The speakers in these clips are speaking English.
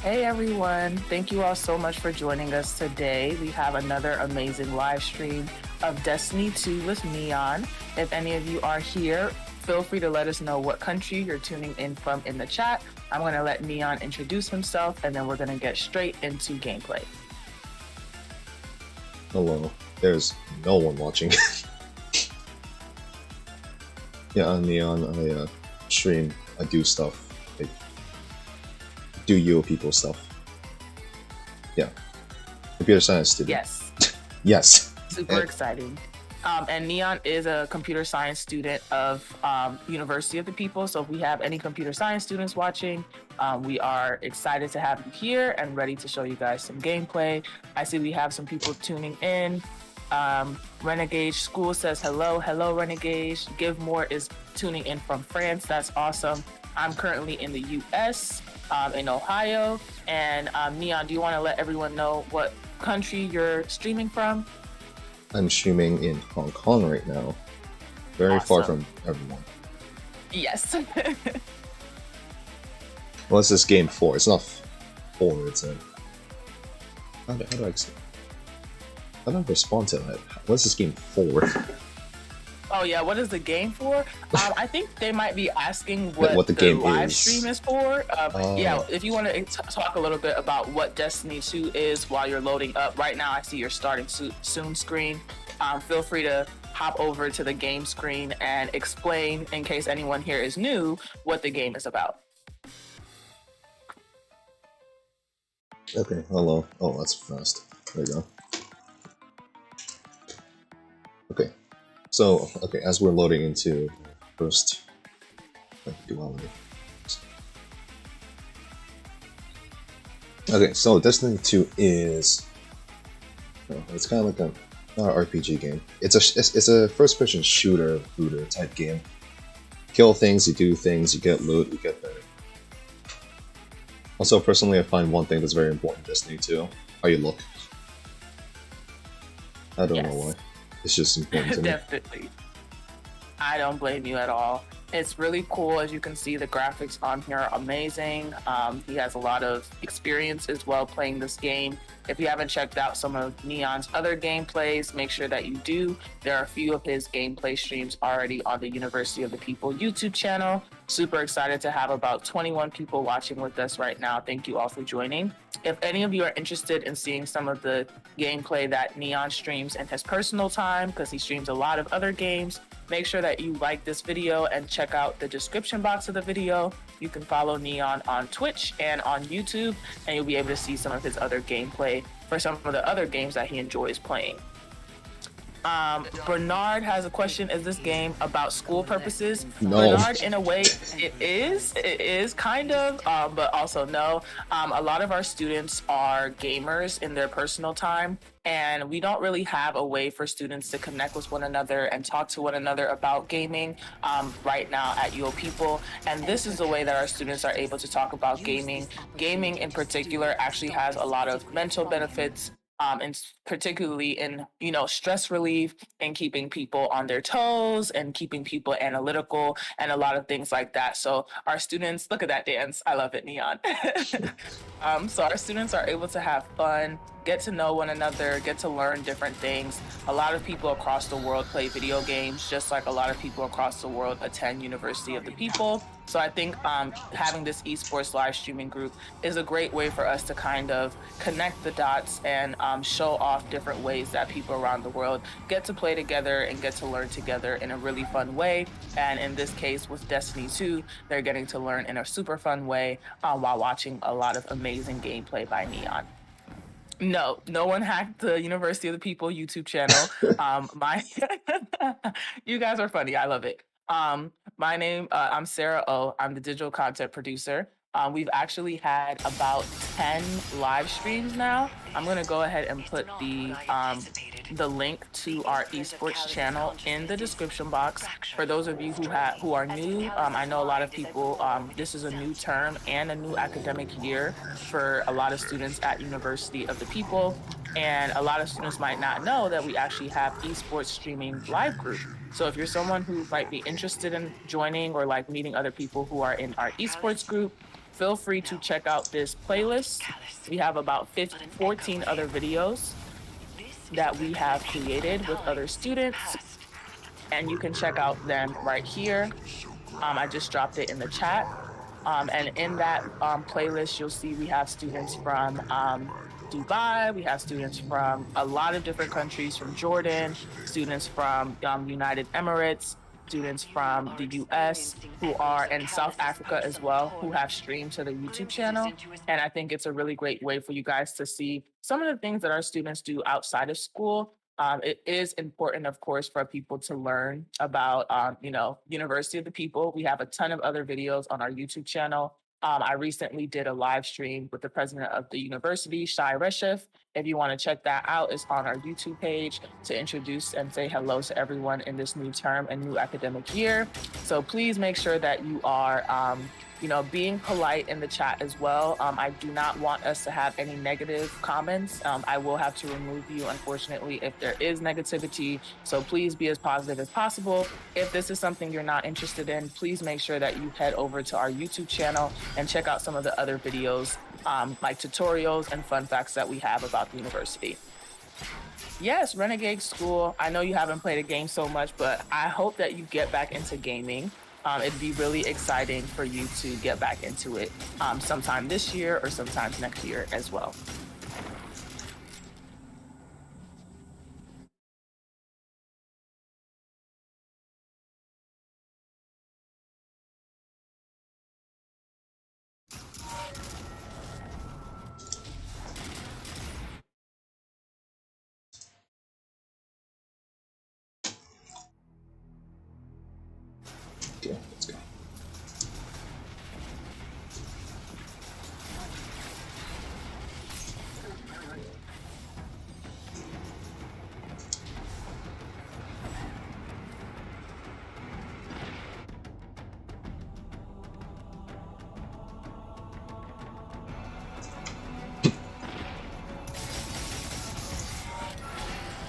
Hey everyone, thank you all so much for joining us today. We have another amazing live stream of Destiny 2 with Neon. If any of you are here, feel free to let us know what country you're tuning in from in the chat. I'm going to let Neon introduce himself and then we're going to get straight into gameplay. Hello, there's no one watching. Yeah, I'm Neon. I stream, I do stuff. I do UoPeople stuff. Yeah. Computer science student. Yes, Yes. super exciting. And Neon is a computer science student of University of the People. So if we have any computer science students watching, we are excited to have you here and ready to show you guys some gameplay. I see we have some people tuning in. Renegade School says hello. Hello, Renegade. Give More is tuning in from France. That's awesome. I'm currently in the US, in Ohio. And Neon, do you want to let everyone know what country you're streaming from? I'm streaming in Hong Kong right now. Very far from everyone. Yes. What's this game for? It's not for, it's a... How do I respond to that? What's this game for? Oh yeah, what is the game for? I think they might be asking what the game live is. stream is for. Yeah, if you want to talk a little bit about what Destiny 2 is while you're loading up. Right now, I see your starting soon screen. Feel free to hop over to the game screen and explain, in case anyone here is new, what the game is about. Okay, hello. Oh, that's fast. There you go. Okay. So, as we're loading into first duality. Okay, so Destiny 2 is... it's kind of like not an RPG game. It's a first-person shooter type game. Kill things, you do things, you get loot, you get better. Also, personally, I find one thing that's very important in Destiny 2: how you look. I don't know why. It's just important to me. Definitely. I don't blame you at all. It's really cool. As you can see, the graphics on here are amazing. He has a lot of experience as well playing this game. If you haven't checked out some of Neon's other gameplays, make sure that you do. There are a few of his gameplay streams already on the University of the People YouTube channel. Super excited to have about 21 people watching with us right now. Thank you all for joining. If any of you are interested in seeing some of the gameplay that Neon streams in his personal time, because he streams a lot of other games, make sure that you like this video and check out the description box of the video. You can follow Neon on Twitch and on YouTube, and you'll be able to see some of his other gameplay for some of the other games that he enjoys playing. Bernard has a question. Is this game about school purposes? No. Bernard, in a way, it is kind of, but also no. A lot of our students are gamers in their personal time, and we don't really have a way for students to connect with one another and talk to one another about gaming right now at UoPeople. And this is the way that our students are able to talk about gaming. Gaming in particular actually has a lot of mental benefits, and particularly in, stress relief and keeping people on their toes and keeping people analytical and a lot of things like that. So our students, look at that dance. I love it, Neon. So our students are able to have fun, get to know one another, get to learn different things. A lot of people across the world play video games, just like a lot of people across the world attend University of the People. So I think having this eSports live streaming group is a great way for us to kind of connect the dots and show off different ways that people around the world get to play together and get to learn together in a really fun way. And in this case, with Destiny 2, they're getting to learn in a super fun way while watching a lot of amazing gameplay by Neon. No one hacked the University of the People YouTube channel. You guys are funny. I love it. My name, I'm Sarah O. I'm the digital content producer. We've actually had about 10 live streams now. I'm going to go ahead and put the link to our eSports channel in the description box. For those of you who are new, I know a lot of people, this is a new term and a new academic year for a lot of students at University of the People. And a lot of students might not know that we actually have esports streaming live group. So if you're someone who might be interested in joining or like meeting other people who are in our esports group, feel free to check out this playlist. We have about 14 other videos that we have created with other students, and you can check out them right here. I just dropped it in the chat. And in that playlist, you'll see we have students from Dubai, we have students from a lot of different countries, from Jordan, students from United Emirates, students from the US who are in South Africa as well, who have streamed to the YouTube channel. And I think it's a really great way for you guys to see some of the things that our students do outside of school. It is important, of course, for people to learn about, University of the People. We have a ton of other videos on our YouTube channel. I recently did a live stream with the president of the university, Shai Reshef. If you want to check that out, it's on our YouTube page to introduce and say hello to everyone in this new term and new academic year. So please make sure that you are being polite in the chat as well. I do not want us to have any negative comments. I will have to remove you, unfortunately, if there is negativity. So please be as positive as possible. If this is something you're not interested in, please make sure that you head over to our YouTube channel and check out some of the other videos, like tutorials and fun facts that we have about the university. Yes, Renegade School. I know you haven't played a game so much, but I hope that you get back into gaming. It'd be really exciting for you to get back into it sometime this year or sometimes next year as well. Okay, let's go.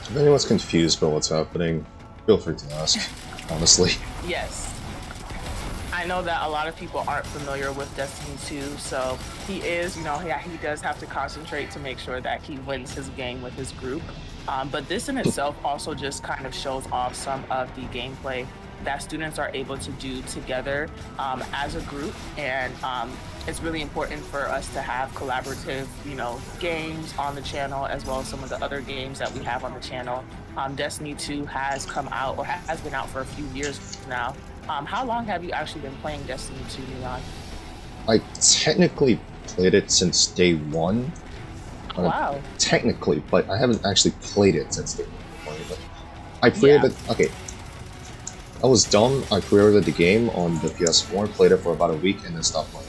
If anyone's confused about what's happening, feel free to ask, honestly. Yes. I know that a lot of people aren't familiar with Destiny 2, so he does have to concentrate to make sure that he wins his game with his group. But this in itself also just kind of shows off some of the gameplay that students are able to do together as a group. And it's really important for us to have collaborative, games on the channel, as well as some of the other games that we have on the channel. Destiny 2 has come out, or has been out for a few years now. How long have you actually been playing Destiny 2, Leon? I technically played it since day one. Wow. Technically, but I haven't actually played it since day one. But I pre-ordered. Yeah. Okay. I was dumb. I pre-ordered the game on the PS4, played it for about a week, and then stopped playing.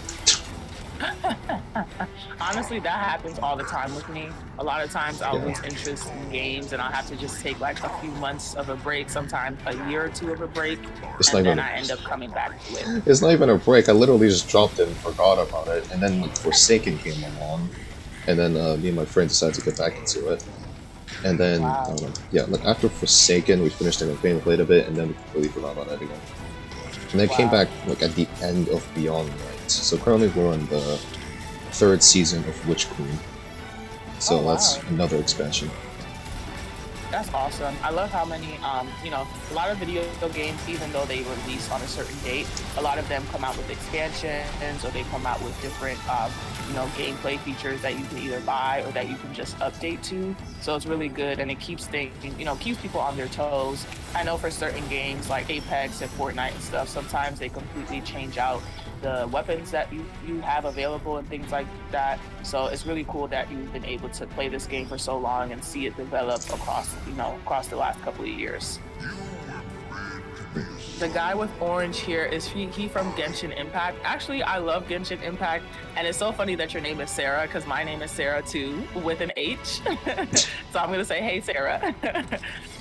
Honestly, that happens all the time with me. A lot of times I'll lose interest in games and I'll have to just take like a few months of a break, sometimes a year or two of a break, and then I end up coming back to it. It's not even a break. I literally just dropped it and forgot about it, and then like Forsaken came along, and then me and my friend decided to get back into it. And then, after Forsaken, we finished the campaign, played a bit, and then we completely forgot about it again. And then came back like at the end of Beyond Light. So currently we're on the 3rd season of Witch Queen. So that's another expansion. That's awesome. I love how many, a lot of video games, even though they release on a certain date, a lot of them come out with expansions, or they come out with different, gameplay features that you can either buy or that you can just update to. So it's really good, and it keeps things, keeps people on their toes. I know for certain games like Apex and Fortnite and stuff, sometimes they completely change out the weapons that you have available and things like that. So it's really cool that you've been able to play this game for so long and see it develop across the last couple of years. The guy with orange here is he from Genshin Impact. Actually, I love Genshin Impact, and it's so funny that your name is Sarah because my name is Sarah too, with an H. So I'm gonna say, hey, Sarah.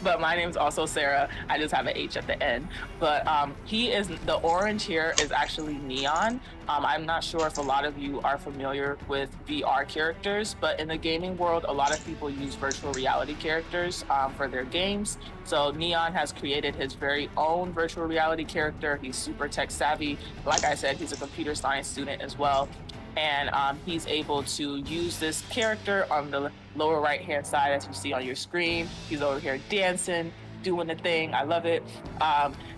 But my name's also Sarah. I just have an H at the end. But he is, the orange here is actually Neon. I'm not sure if a lot of you are familiar with VR characters, but in the gaming world, a lot of people use virtual reality characters for their games. So Neon has created his very own virtual reality character. He's super tech savvy. Like I said, he's a computer science student as well. And he's able to use this character on the lower right-hand side, as you see on your screen. He's over here dancing, doing the thing. I love it.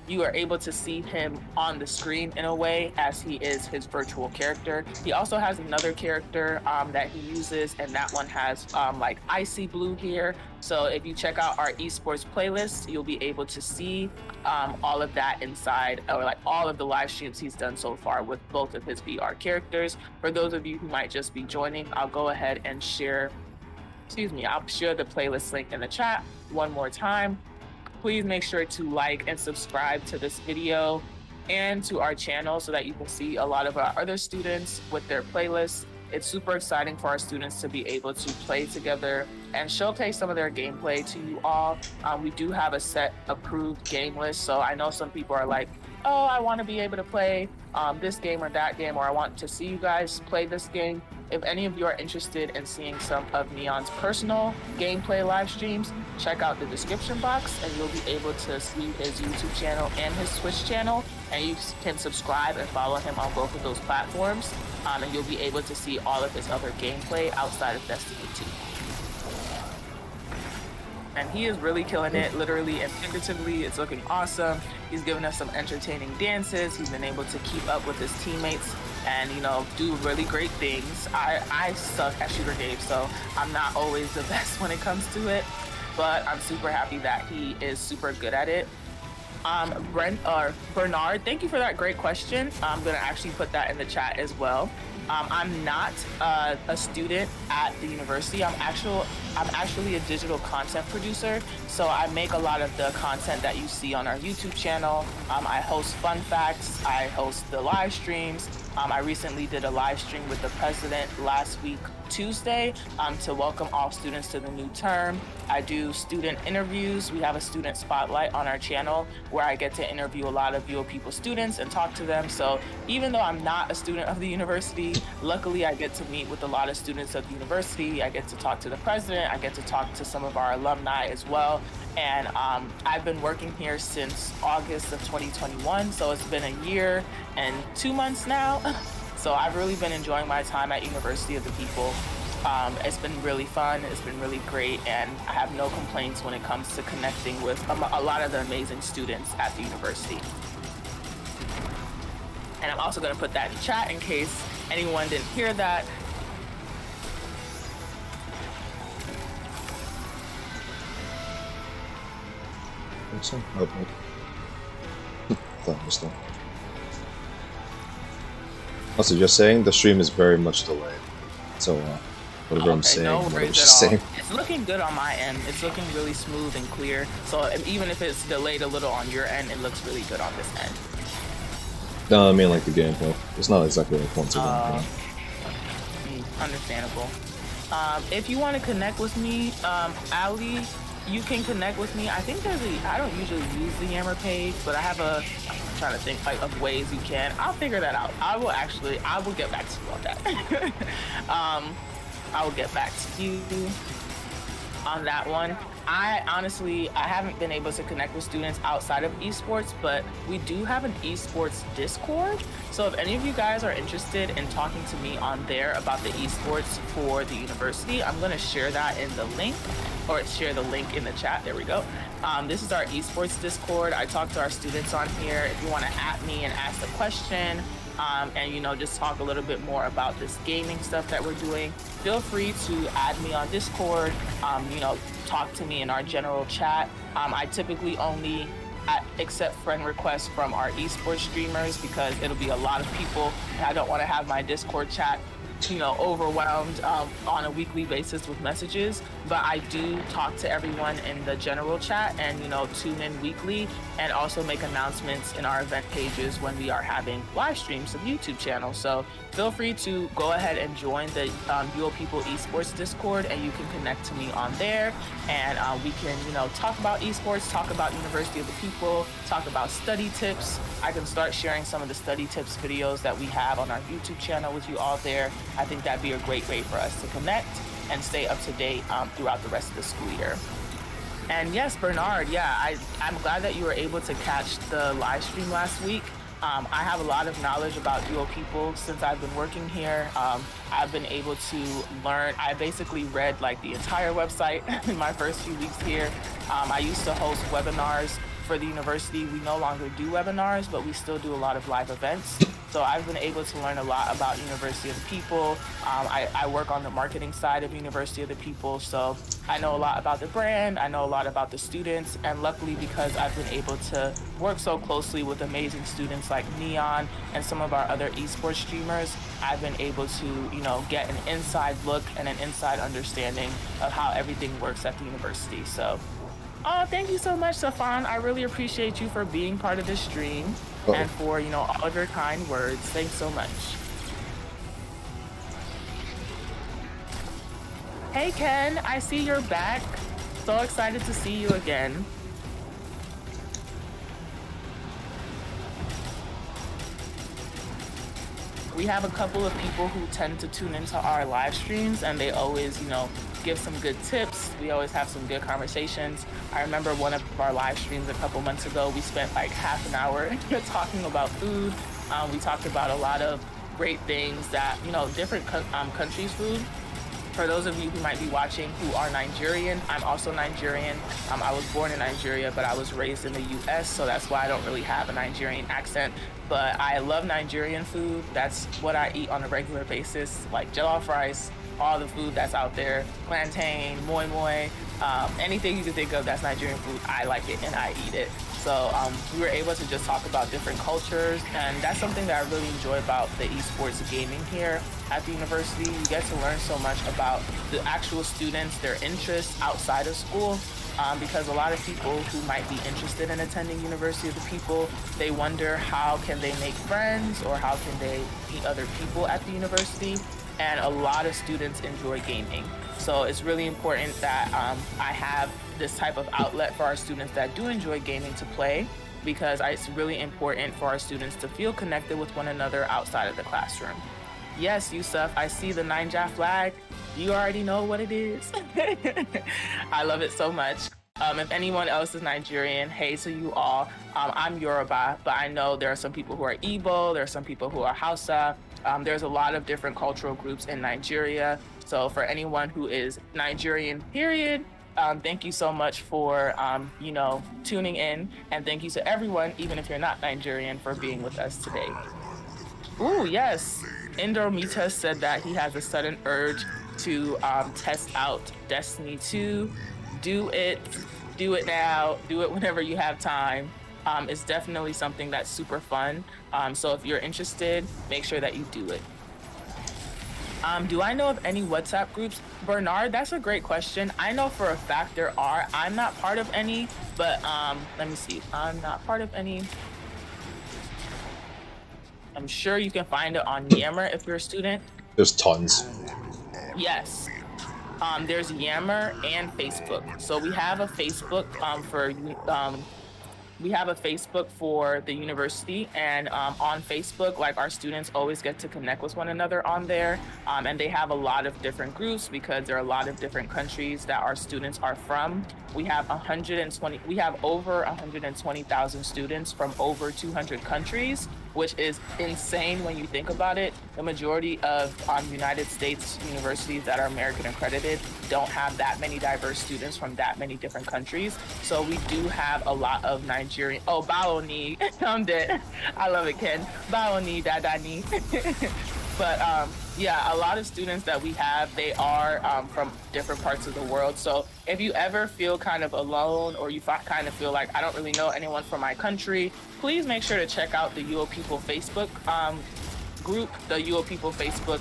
You are able to see him on the screen in a way as he is his virtual character. He also has another character that he uses, and that one has like icy blue here. So if you check out our eSports playlist, you'll be able to see all of that inside, or like all of the live streams he's done so far with both of his VR characters. For those of you who might just be joining, I'll go ahead and share, I'll share the playlist link in the chat one more time. Please make sure to like and subscribe to this video and to our channel so that you can see a lot of our other students with their playlists. It's super exciting for our students to be able to play together and showcase some of their gameplay to you all. We do have a set approved game list, so I know some people are like, oh, I want to be able to play this game or that game, or I want to see you guys play this game. If any of you are interested in seeing some of Neon's personal gameplay live streams, check out the description box and you'll be able to see his YouTube channel and his Twitch channel, and you can subscribe and follow him on both of those platforms, and you'll be able to see all of his other gameplay outside of Destiny 2. And he is really killing it, literally and figuratively. It's looking awesome. He's given us some entertaining dances. He's been able to keep up with his teammates and, you know, do really great things. I suck at shooter games, so I'm not always the best when it comes to it, but I'm super happy that he is super good at it. Bernard, thank you for that great question. I'm gonna actually put that in the chat as well. I'm not a student at the university. I'm actually a digital content producer. So I make a lot of the content that you see on our YouTube channel. I host fun facts. I host the live streams. I recently did a live stream with the president last week, Tuesday, to welcome all students to the new term. I do student interviews. We have a student spotlight on our channel where I get to interview a lot of UoPeople students and talk to them. So even though I'm not a student of the university, luckily I get to meet with a lot of students of the university. I get to talk to the president. I get to talk to some of our alumni as well. And I've been working here since August of 2021. So it's been a year and 2 months now. So I've really been enjoying my time at University of the People. It's been really fun. It's been really great. And I have no complaints when it comes to connecting with a lot of the amazing students at the university. And I'm also going to put that in chat in case anyone didn't hear that. So, okay. Thought was done. Also, just saying the stream is very much delayed. So, whatever I'm saying, no whatever worries just at all. saying. It's looking good on my end. It's looking really smooth and clear. So even if it's delayed a little on your end, it looks really good on this end. No, I mean like the gameplay. It's not exactly like once again. Understandable. If you want to connect with me, Ali, you can connect with me. I think I don't usually use the Yammer page, but I'm trying to think like of ways you can. I'll figure that out. I will get back to you on that. I will get back to you on that one. I haven't been able to connect with students outside of esports, but we do have an esports Discord. So if any of you guys are interested in talking to me on there about the esports for the university, I'm going to share that in the link, or share the link in the chat. There we go. This is our esports Discord. I talk to our students on here. If you want to at me and ask a question, and just talk a little bit more about this gaming stuff that we're doing, feel free to add me on Discord. Talk to me in our general chat. I typically only accept friend requests from our esports streamers because it'll be a lot of people, and I don't want to have my Discord chat overwhelmed on a weekly basis with messages, but I do talk to everyone in the general chat and, tune in weekly and also make announcements in our event pages when we are having live streams of YouTube channels. So feel free to go ahead and join the UoPeople eSports Discord, and you can connect to me on there, and we can, talk about eSports, talk about University of the People, talk about study tips. I can start sharing some of the study tips videos that we have on our YouTube channel with you all there. I think that'd be a great way for us to connect and stay up to date throughout the rest of the school year. And yes, Bernard, I'm glad that you were able to catch the live stream last week. I have a lot of knowledge about UoPeople since I've been working here. I've been able to learn. I basically read like the entire website in my first few weeks here. I used to host webinars for the university. We no longer do webinars, but we still do a lot of live events. So I've been able to learn a lot about University of the People. I work on the marketing side of University of the People, so I know a lot about the brand, I know a lot about the students, and luckily because I've been able to work so closely with amazing students like Neon and some of our other esports streamers, I've been able to, get an inside look and an inside understanding of how everything works at the university. So, thank you so much, Safan. I really appreciate you for being part of this stream and for, all of your kind words. Thanks so much. Hey, Ken, I see you're back. So excited to see you again. We have a couple of people who tend to tune into our live streams, and they always, give some good tips. We always have some good conversations. I remember one of our live streams a couple months ago, we spent like half an hour talking about food. We talked about a lot of great things that, different countries' food. For those of you who might be watching who are Nigerian, I'm also Nigerian. I was born in Nigeria, but I was raised in the US, so that's why I don't really have a Nigerian accent. But I love Nigerian food. That's what I eat on a regular basis, like jollof rice, all the food that's out there, plantain, moi moi, anything you can think of that's Nigerian food, I like it and I eat it. So we were able to just talk about different cultures, and that's something that I really enjoy about the esports gaming here at the university. You get to learn so much about the actual students, their interests outside of school, because a lot of people who might be interested in attending University of the People, they wonder how can they make friends or how can they meet other people at the university, and a lot of students enjoy gaming. So it's really important that I have this type of outlet for our students that do enjoy gaming to play, because it's really important for our students to feel connected with one another outside of the classroom. Yes, Yusuf, I see the Ninja flag. You already know what it is. I love it so much. If anyone else is Nigerian, hey to you all. I'm Yoruba, but I know there are some people who are Igbo, there are some people who are Hausa. There's a lot of different cultural groups in Nigeria. So for anyone who is Nigerian, period, thank you so much for, tuning in. And thank you to everyone, even if you're not Nigerian, for being with us today. Ooh, yes. Indomitas said that he has a sudden urge to test out Destiny 2. Do it now, do it whenever you have time. It's definitely something that's super fun. So if you're interested, make sure that you do it. Do I know of any WhatsApp groups? Bernard, that's a great question. I know for a fact there are. I'm not part of any, but let me see. I'm not part of any. I'm sure you can find it on Yammer if you're a student. There's tons. Yes. There's Yammer and Facebook. So we have a Facebook for the university, and on Facebook, like, our students always get to connect with one another on there, and they have a lot of different groups because there are a lot of different countries that our students are from. We have over 120,000 students from over 200 countries, which is insane when you think about it. The majority of United States universities that are American-accredited don't have that many diverse students from that many different countries. So we do have a lot of Nigerian. Oh, Baoni, I'm dead. I love it, Ken. Baoni, Dadani. But yeah, a lot of students that we have, they are from different parts of the world. So if you ever feel kind of alone, or you kind of feel like I don't really know anyone from my country, please make sure to check out the UoPeople Facebook group, the UoPeople Facebook.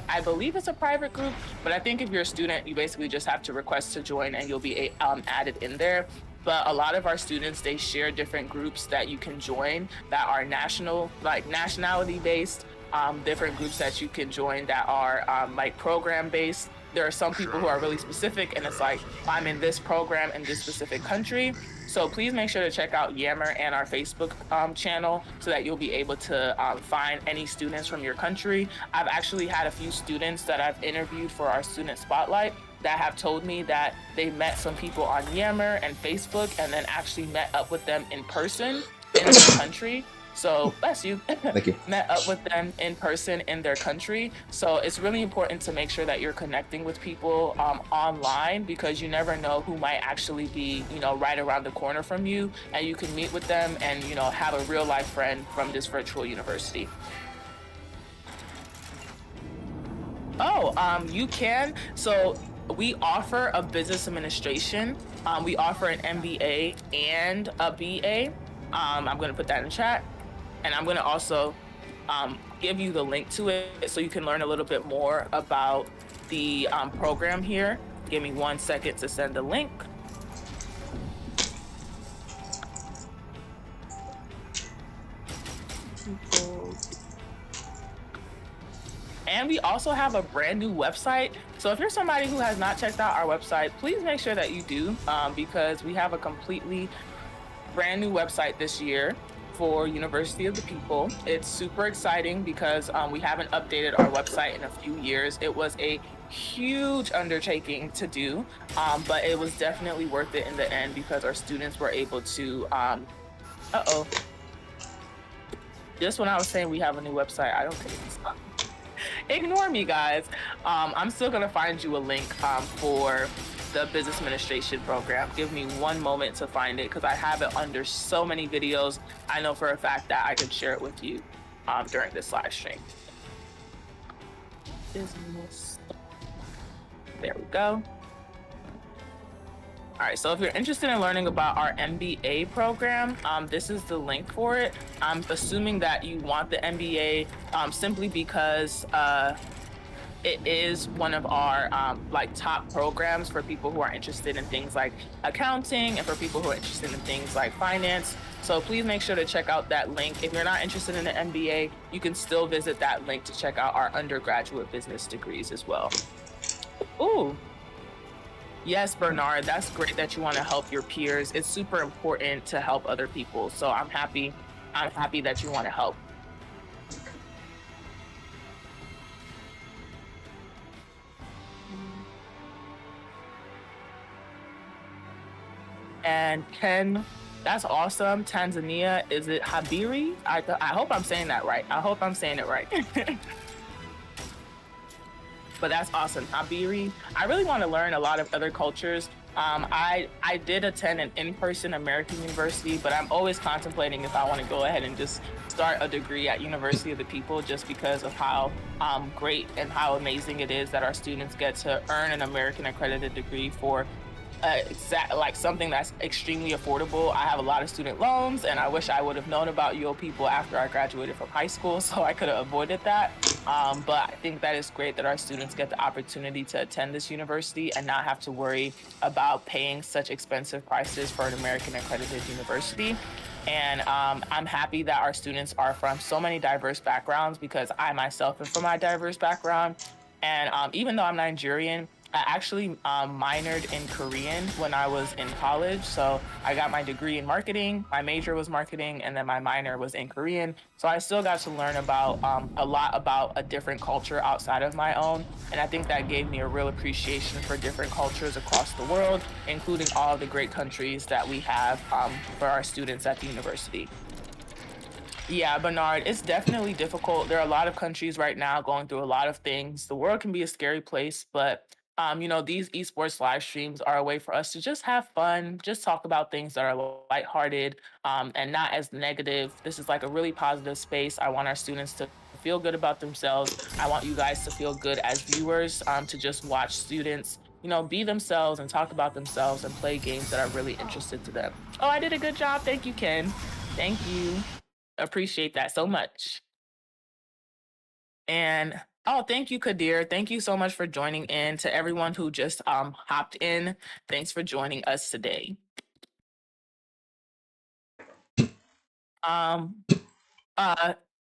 I believe it's a private group, but I think if you're a student, you basically just have to request to join and you'll be added in there. But a lot of our students, they share different groups that you can join that are nationality based, different groups that you can join that are like program based. There are some people who are really specific, and it's like, I'm in this program in this specific country. So please make sure to check out Yammer and our Facebook channel so that you'll be able to find any students from your country. I've actually had a few students that I've interviewed for our student spotlight that have told me that they met some people on Yammer and Facebook and then actually met up with them in person in their country. So, bless you. Thank you. Met up with them in person in their country. So it's really important to make sure that you're connecting with people online, because you never know who might actually be, right around the corner from you, and you can meet with them and, have a real life friend from this virtual university. Oh, you can. So we offer a business administration. We offer an MBA and a BA. I'm going to put that in chat. And I'm going to also give you the link to it so you can learn a little bit more about the program here. Give me 1 second to send the link. And we also have a brand new website. So if you're somebody who has not checked out our website, please make sure that you do, because we have a completely brand new website this year for University of the People. It's super exciting because we haven't updated our website in a few years. It was a huge undertaking to do, but it was definitely worth it in the end because our students were able to, just when I was saying we have a new website, I don't think it's up. Ignore me, guys. I'm still gonna find you a link for the business administration program. Give me 1 moment to find it because I have it under so many videos. I know for a fact that I can share it with you during this live stream. Business. There we go. All right, so if you're interested in learning about our MBA program, this is the link for it. I'm assuming that you want the MBA simply because it is one of our top programs for people who are interested in things like accounting and for people who are interested in things like finance. So please make sure to check out that link. If you're not interested in the MBA, you can still visit that link to check out our undergraduate business degrees as well. Ooh. Yes, Bernard, that's great that you want to help your peers. It's super important to help other people. So I'm happy that you want to help. And Ken, that's awesome. Tanzania, is it Habiri? I hope I'm saying that right. I hope I'm saying it right. But that's awesome. Habiri, I really want to learn a lot of other cultures. I did attend an in-person American university, but I'm always contemplating if I want to go ahead and just start a degree at University of the People, just because of how great and how amazing it is that our students get to earn an American-accredited degree for something that's extremely affordable. I have a lot of student loans, and I wish I would have known about UoPeople after I graduated from high school, so I could have avoided that. But I think that is great that our students get the opportunity to attend this university and not have to worry about paying such expensive prices for an American-accredited university. And I'm happy that our students are from so many diverse backgrounds, because I myself am from a diverse background. And even though I'm Nigerian, I actually minored in Korean when I was in college. So I got my degree in marketing, my major was marketing, and then my minor was in Korean. So I still got to learn about a lot about a different culture outside of my own. And I think that gave me a real appreciation for different cultures across the world, including all the great countries that we have for our students at the university. Yeah, Bernard, it's definitely difficult. There are a lot of countries right now going through a lot of things. The world can be a scary place, but these esports live streams are a way for us to just have fun, just talk about things that are lighthearted, and not as negative. This is like a really positive space. I want our students to feel good about themselves. I want you guys to feel good as viewers, to just watch students, be themselves and talk about themselves and play games that are really interested to them. Oh, I did a good job. Thank you, Ken. Thank you. Appreciate that so much. And oh, thank you, Kadir. Thank you so much for joining in. To everyone who just hopped in, thanks for joining us today. Um, uh,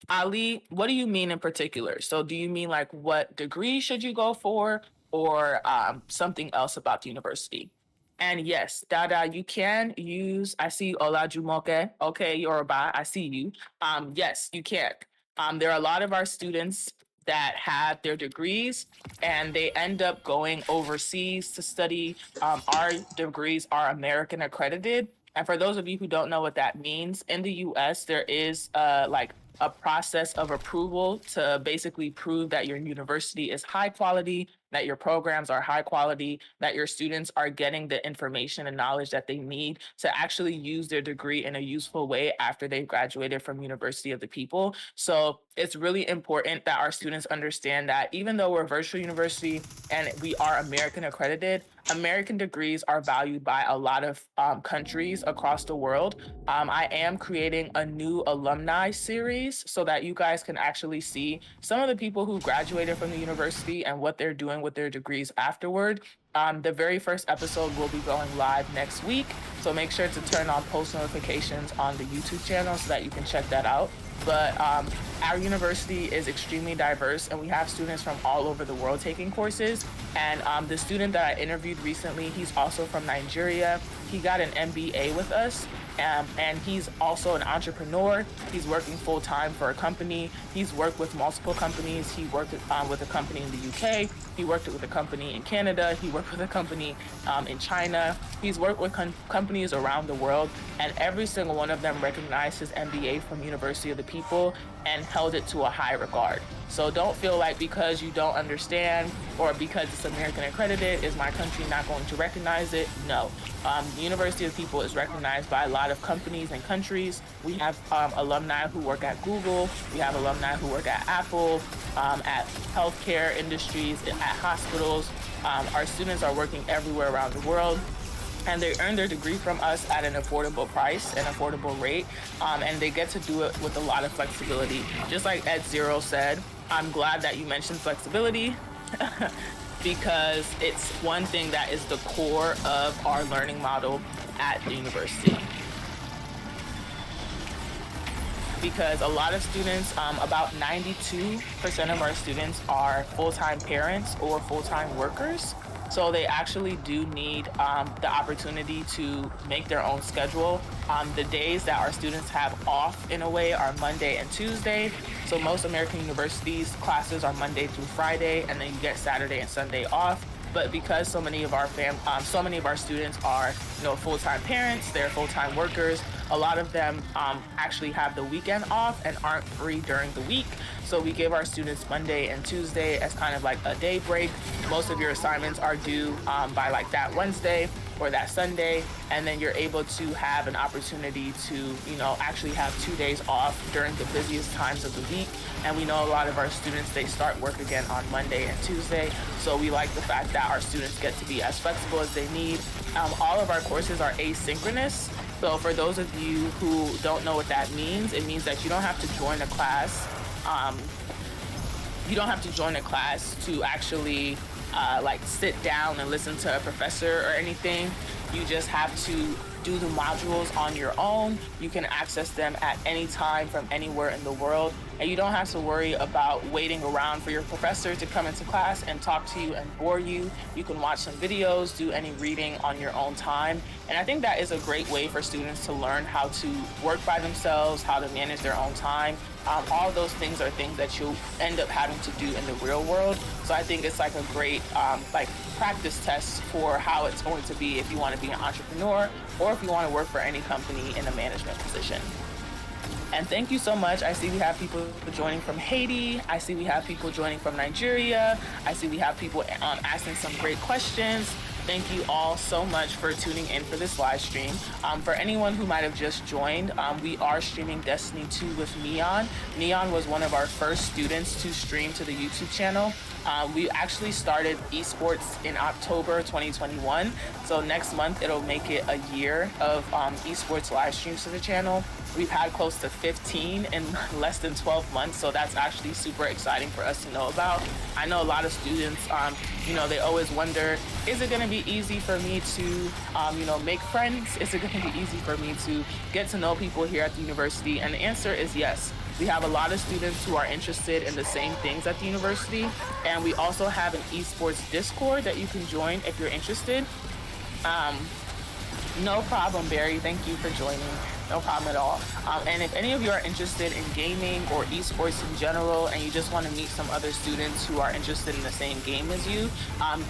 Ali, what do you mean in particular? So, do you mean like what degree should you go for, or something else about the university? And yes, Dada, you can use. I see Olajumoke. Okay, Yoruba. I see you. Yes, you can. There are a lot of our students that have their degrees and they end up going overseas to study. Our degrees are American accredited. And for those of you who don't know what that means, in the US, there is like a process of approval to basically prove that your university is high quality, that your programs are high quality, that your students are getting the information and knowledge that they need to actually use their degree in a useful way after they've graduated from University of the People. So it's really important that our students understand that even though we're a virtual university and we are American accredited, American degrees are valued by a lot of countries across the world. I am creating a new alumni series so that you guys can actually see some of the people who graduated from the university and what they're doing with their degrees afterward. The very first episode will be going live next week. So make sure to turn on post notifications on the YouTube channel so that you can check that out. But our university is extremely diverse and we have students from all over the world taking courses. And the student that I interviewed recently, he's also from Nigeria. He got an MBA with us. And he's also an entrepreneur. He's working full time for a company. He's worked with multiple companies. He worked with a company in the UK. He worked with a company in Canada. He worked with a company in China. He's worked with companies around the world, and every single one of them recognized his MBA from University of the People and held it to a high regard. So don't feel like because you don't understand or because it's American accredited, is my country not going to recognize it? No. The University of the People is recognized by a lot of companies and countries. We have alumni who work at Google. We have alumni who work at Apple, at healthcare industries, at hospitals. Our students are working everywhere around the world. And they earn their degree from us at an affordable price, an affordable rate, and they get to do it with a lot of flexibility. Just like Ed Zero said, I'm glad that you mentioned flexibility because it's one thing that is the core of our learning model at the university. Because a lot of students, about 92% of our students are full-time parents or full-time workers. So they actually do need the opportunity to make their own schedule. The days that our students have off in a way are Monday and Tuesday. So most American universities classes are Monday through Friday, and then you get Saturday and Sunday off. But because so many of our students are, full-time parents, they're full-time workers, a lot of them actually have the weekend off and aren't free during the week. So we give our students Monday and Tuesday as kind of like a day break. Most of your assignments are due by like that Wednesday or that Sunday, and then you're able to have an opportunity to, actually have 2 days off during the busiest times of the week. And we know a lot of our students, they start work again on Monday and Tuesday. So we like the fact that our students get to be as flexible as they need. All of our courses are asynchronous. So for those of you who don't know what that means, it means that you don't have to join a class. You don't have to join a class to actually sit down and listen to a professor or anything. You just have to do the modules on your own. You can access them at any time from anywhere in the world. And you don't have to worry about waiting around for your professor to come into class and talk to you and bore you. You can watch some videos, do any reading on your own time. And I think that is a great way for students to learn how to work by themselves, how to manage their own time. All of those things are things that you'll end up having to do in the real world. So I think it's like a great practice test for how it's going to be if you want to be an entrepreneur or if you want to work for any company in a management position. And thank you so much. I see we have people joining from Haiti. I see we have people joining from Nigeria. I see we have people asking some great questions. Thank you all so much for tuning in for this live stream. For anyone who might have just joined, we are streaming Destiny 2 with Neon. Neon was one of our first students to stream to the YouTube channel. We actually started eSports in October 2021. So next month, it'll make it a year of eSports live streams to the channel. We've had close to 15 in less than 12 months, so that's actually super exciting for us to know about. I know a lot of students, they always wonder, is it going to be easy for me to, make friends? Is it going to be easy for me to get to know people here at the university? And the answer is yes. We have a lot of students who are interested in the same things at the university, and we also have an eSports Discord that you can join if you're interested. No problem, Barry. Thank you for joining. No problem at all. And if any of you are interested in gaming or esports in general, and you just want to meet some other students who are interested in the same game as you,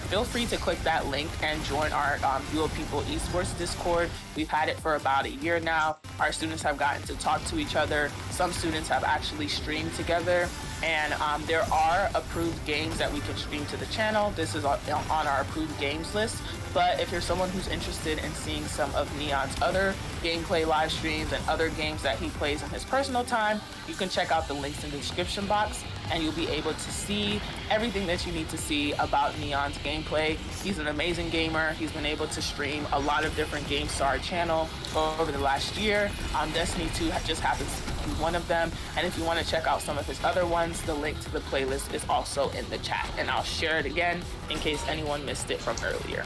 feel free to click that link and join our UoPeople esports Discord. We've had it for about a year now. Our students have gotten to talk to each other. Some students have actually streamed together. And there are approved games that we can stream to the channel. This is on our approved games list. But if you're someone who's interested in seeing some of Neon's other gameplay live streams and other games that he plays in his personal time, you can check out the links in the description box, and you'll be able to see everything that you need to see about Neon's gameplay. He's an amazing gamer. He's been able to stream a lot of different games to our channel over the last year. Destiny 2 just happens to be one of them. And if you want to check out some of his other ones, the link to the playlist is also in the chat. And I'll share it again in case anyone missed it from earlier.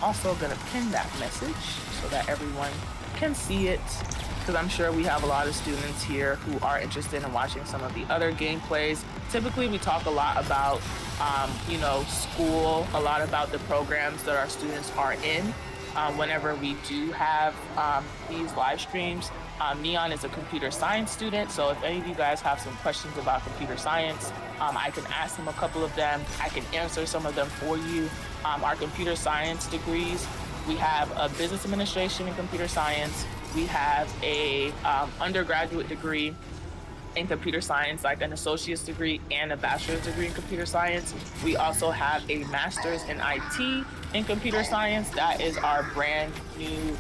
Also gonna pin that message so that everyone can see it, because I'm sure we have a lot of students here who are interested in watching some of the other gameplays. Typically we talk a lot about school, a lot about the programs that our students are in whenever we do have these live streams. Neon is a computer science student, so if any of you guys have some questions about computer science, I can ask them a couple of them. I can answer some of them for you. Our computer science degrees, we have a business administration in computer science. We have a undergraduate degree in computer science, like an associate's degree and a bachelor's degree in computer science. We also have a master's in IT in computer science. That is our brand new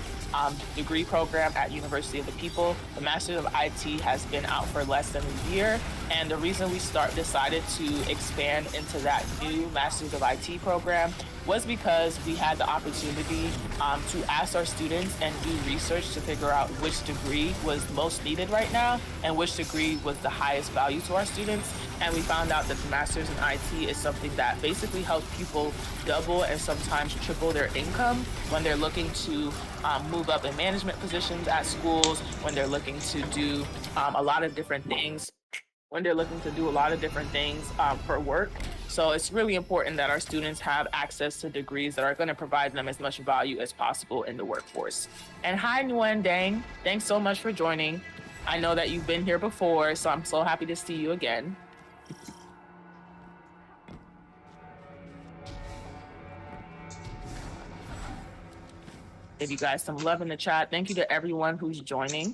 degree program at University of the People. The Master's of IT has been out for less than a year, and the reason we decided to expand into that new Master's of IT program was because we had the opportunity to ask our students and do research to figure out which degree was most needed right now and which degree was the highest value to our students. And we found out that the Master's in IT is something that basically helps people double and sometimes triple their income when they're looking to move up in management positions at schools, when they're looking to do a lot of different things, for work. So it's really important that our students have access to degrees that are going to provide them as much value as possible in the workforce. And hi, Nguyen Dang. Thanks so much for joining. I know that you've been here before, so I'm so happy to see you again. Give you guys some love in the chat. Thank you to everyone who's joining.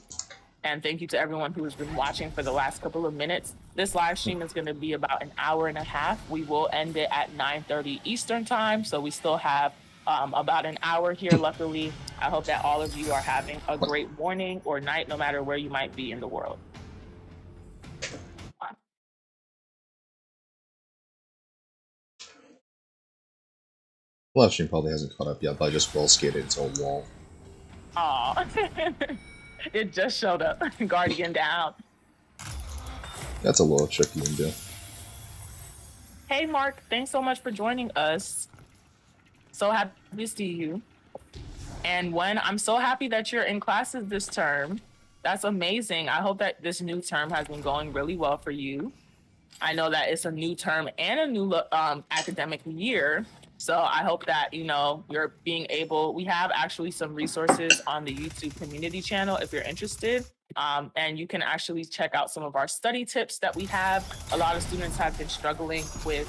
And thank you to everyone who has been watching for the last couple of minutes. This live stream is going to be about an hour and a half. We will end it at 9:30 Eastern time. So we still have about an hour here, luckily. I hope that all of you are having a great morning or night, no matter where you might be in the world. Live stream probably hasn't caught up yet, but I just roll skated into a wall. Aw. It just showed up. Guardian down. That's a little trick you can do. Hey, Mark. Thanks so much for joining us. So happy to see you. And I'm so happy that you're in classes this term. That's amazing. I hope that this new term has been going really well for you. I know that it's a new term and a new academic year. So I hope that, you're being able, we have actually some resources on the YouTube community channel if you're interested. And you can actually check out some of our study tips that we have. A lot of students have been struggling with,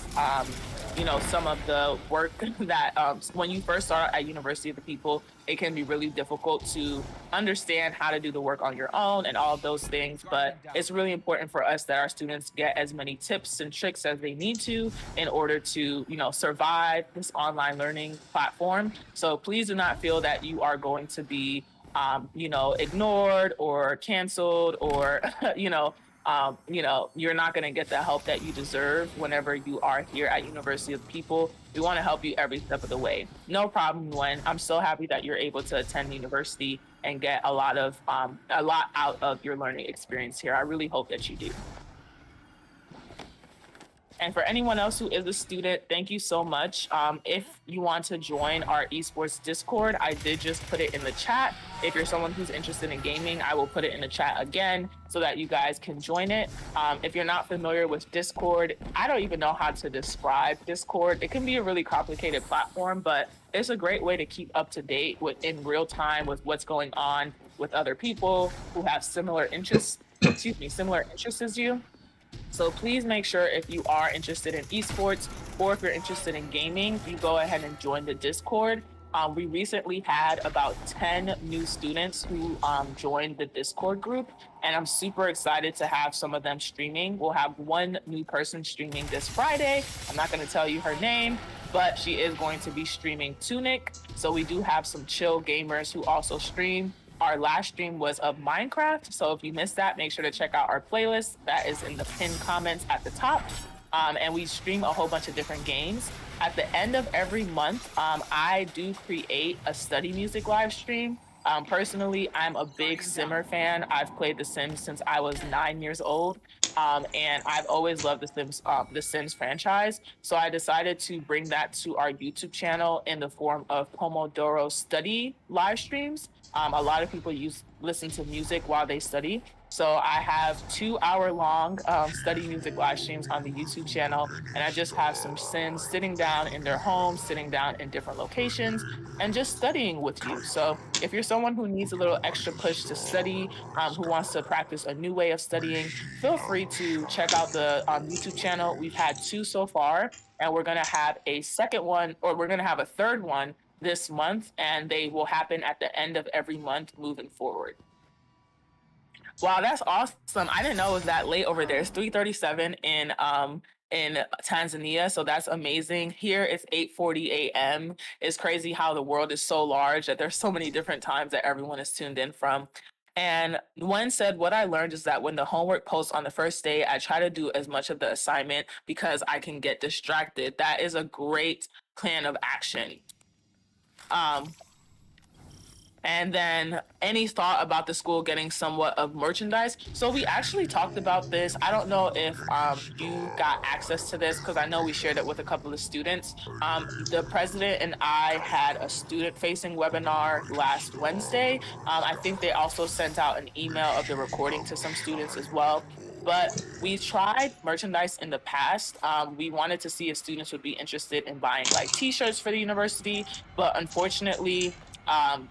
some of the work that when you first start at University of the People, it can be really difficult to understand how to do the work on your own and all of those things. But it's really important for us that our students get as many tips and tricks as they need to in order to, survive this online learning platform. So please do not feel that you are going to be ignored or canceled, or you're not going to get the help that you deserve whenever you are here at University of the People. We want to help you every step of the way. No problem, Gwen. I'm so happy that you're able to attend university and get a lot out of your learning experience here. I really hope that you do. And for anyone else who is a student, thank you so much. If you want to join our eSports Discord, I did just put it in the chat. If you're someone who's interested in gaming, I will put it in the chat again so that you guys can join it. If you're not familiar with Discord, I don't even know how to describe Discord. It can be a really complicated platform, but it's a great way to keep up to date in real time with what's going on with other people who have similar interests, similar interests as you. So please make sure, if you are interested in esports or if you're interested in gaming, you go ahead and join the Discord. We recently had about 10 new students who joined the Discord group, and I'm super excited to have some of them streaming. We'll have one new person streaming this Friday. I'm not going to tell you her name, but she is going to be streaming Tunic. So we do have some chill gamers who also stream. Our last stream was of Minecraft, so if you missed that, make sure to check out our playlist. That is in the pinned comments at the top. And we stream a whole bunch of different games. At the end of every month, I do create a study music live stream. Personally, I'm a big Simmer fan. I've played The Sims since I was 9 years old. And I've always loved the Sims franchise. So I decided to bring that to our YouTube channel in the form of Pomodoro study live streams. A lot of people listen to music while they study. So I have 2-hour-long study music live streams on the YouTube channel, and I just have some Sims sitting down in their homes, sitting down in different locations, and just studying with you. So if you're someone who needs a little extra push to study, who wants to practice a new way of studying, feel free to check out the YouTube channel. We've had 2 so far, and we're gonna have a third one this month, and they will happen at the end of every month moving forward. Wow, that's awesome. I didn't know it was that late over there. It's 3:37 in Tanzania, so that's amazing. Here it's 8:40 a.m. It's crazy how the world is so large that there's so many different times that everyone is tuned in from. And one said, what I learned is that when the homework posts on the first day, I try to do as much of the assignment because I can get distracted. That is a great plan of action. And then any thought about the school getting somewhat of merchandise? So we actually talked about this. I don't know if you got access to this, because I know we shared it with a couple of students. The president and I had a student-facing webinar last Wednesday. I think they also sent out an email of the recording to some students as well. But we tried merchandise in the past. We wanted to see if students would be interested in buying like t-shirts for the university, but unfortunately,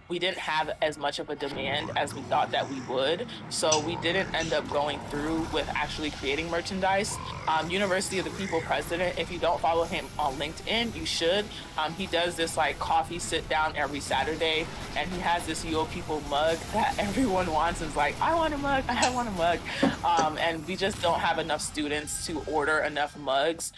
we didn't have as much of a demand as we thought that we would. So we didn't end up going through with actually creating merchandise. University of the People president, if you don't follow him on LinkedIn, you should. He does this like coffee sit down every Saturday, and he has this UoPeople mug that everyone wants. It's like, I want a mug, I want a mug. And we just don't have enough students to order enough mugs.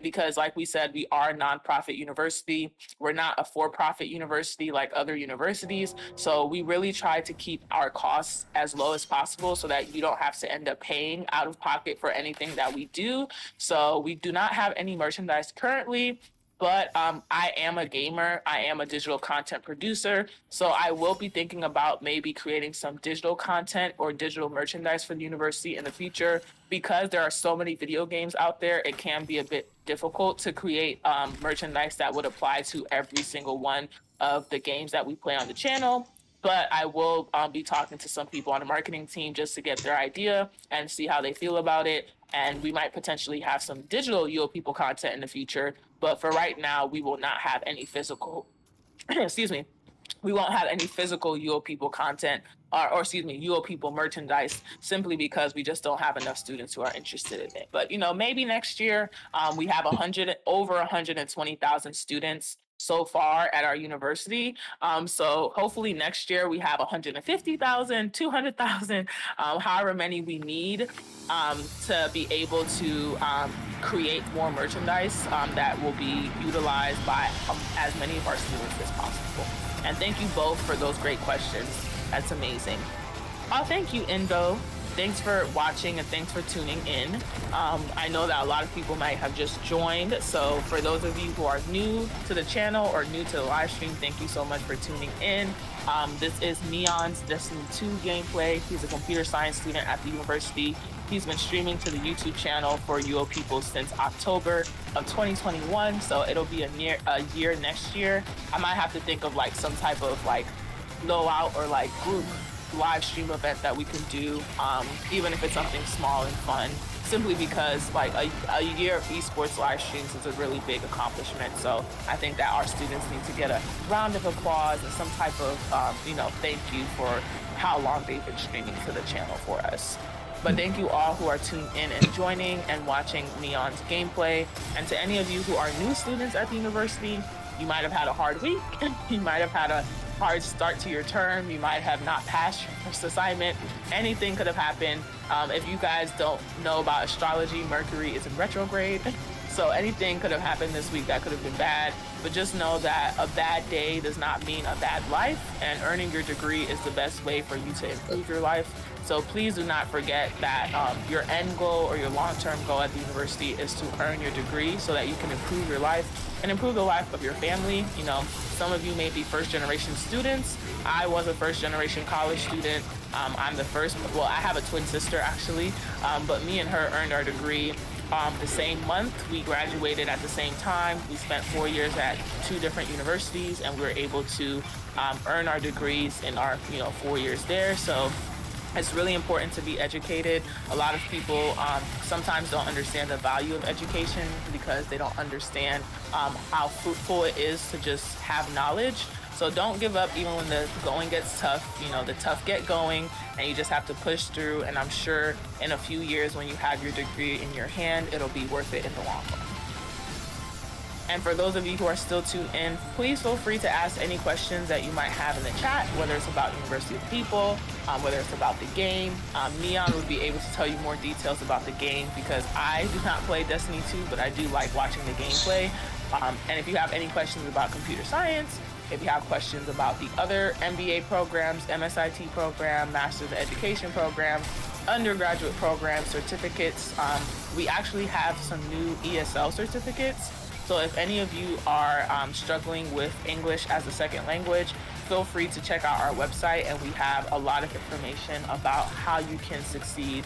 Because like we said, we are a nonprofit university. We're not a for-profit university like other universities. So we really try to keep our costs as low as possible so that you don't have to end up paying out of pocket for anything that we do. So we do not have any merchandise currently. But I am a gamer. I am a digital content producer. So I will be thinking about maybe creating some digital content or digital merchandise for the university in the future. Because there are so many video games out there, it can be a bit difficult to create merchandise that would apply to every single one of the games that we play on the channel. But I will be talking to some people on the marketing team just to get their idea and see how they feel about it. And we might potentially have some digital UoPeople content in the future. But for right now, we will not have any physical, excuse me, we won't have any physical UoPeople content or UoPeople merchandise, simply because we just don't have enough students who are interested in it. But, maybe next year we have over 120,000 students so far at our university. So hopefully next year we have 150,000, 200,000, however many we need to be able to create more merchandise that will be utilized by as many of our students as possible. And thank you both for those great questions. That's amazing. Oh, thank you, Indo. Thanks for watching and thanks for tuning in. I know that a lot of people might have just joined. So for those of you who are new to the channel or new to the live stream, thank you so much for tuning in. This is Neon's Destiny 2 gameplay. He's a computer science student at the university. He's been streaming to the YouTube channel for UoPeople since October of 2021. So it'll be a year next year. I might have to think of like some type of like blowout or like group live stream event that we can do, even if it's something small and fun, simply because like a year of esports live streams is a really big accomplishment. So I think that our students need to get a round of applause and some type of thank you for how long they've been streaming to the channel for us. But thank you all who are tuned in and joining and watching Neon's gameplay. And to any of you who are new students at the university, you might have had a hard week. You might have had a hard start to your term. You might have not passed your first assignment. Anything could have happened. If you guys don't know about astrology, Mercury is in retrograde. So anything could have happened this week that could have been bad. But just know that a bad day does not mean a bad life. And earning your degree is the best way for you to improve your life. So please do not forget that your end goal or your long-term goal at the university is to earn your degree so that you can improve your life and improve the life of your family. You know, some of you may be first-generation students. I was a first-generation college student. I'm the first, well, I have a twin sister actually, but me and her earned our degree the same month. We graduated at the same time. We spent 4 years at 2 different universities, and we were able to earn our degrees in our 4 years there. So it's really important to be educated. A lot of people sometimes don't understand the value of education because they don't understand how fruitful it is to just have knowledge. So don't give up even when the going gets tough. You know, the tough get going and you just have to push through. And I'm sure in a few years when you have your degree in your hand, it'll be worth it in the long run. And for those of you who are still tuned in, please feel free to ask any questions that you might have in the chat, whether it's about University of People, whether it's about the game. Neon would be able to tell you more details about the game because I do not play Destiny 2, but I do like watching the gameplay. And if you have any questions about computer science, if you have questions about the other MBA programs, MSIT program, Master's of Education program, undergraduate programs, certificates, we actually have some new ESL certificates. So if any of you are struggling with English as a second language, feel free to check out our website, and we have a lot of information about how you can succeed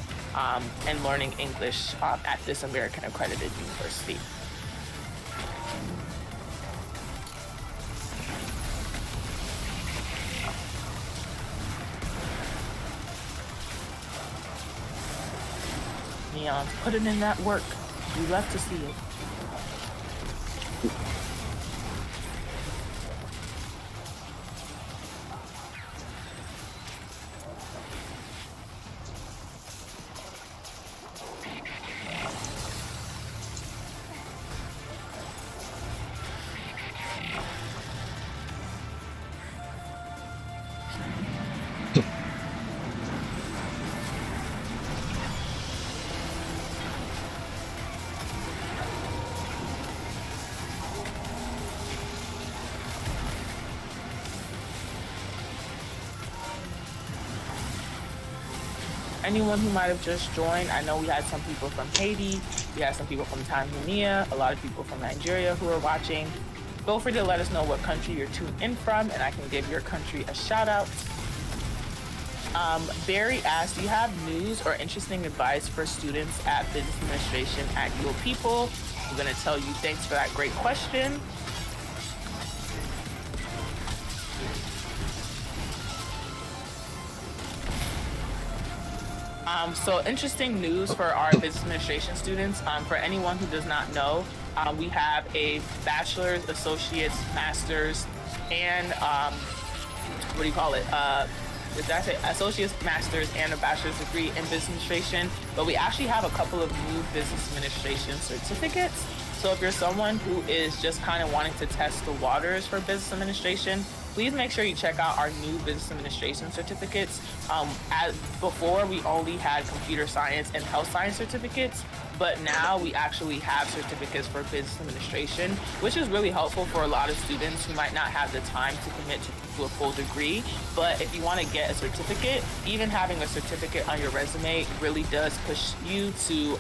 in learning English at this American-accredited university. Neon's putting in that work. We love to see it. Anyone who might have just joined, I know we had some people from Haiti, we had some people from Tanzania, a lot of people from Nigeria who are watching. Feel free to let us know what country you're tuned in from, and I can give your country a shout out. Barry asked, do you have news or interesting advice for students at business administration at UoPeople? I'm going to tell you thanks for that great question. So interesting news for our business administration students. For anyone who does not know, we have a bachelor's, associate's, master's, and what do you call it? Did I say associate's, master's, and a bachelor's degree in business administration? But we actually have a couple of new business administration certificates. So if you're someone who is just kind of wanting to test the waters for business administration, please make sure you check out our new business administration certificates. As before, we only had computer science and health science certificates. but now we actually have certificates for business administration, which is really helpful for a lot of students who might not have the time to commit to a full degree. But if you want to get a certificate, even having a certificate on your resume really does push you to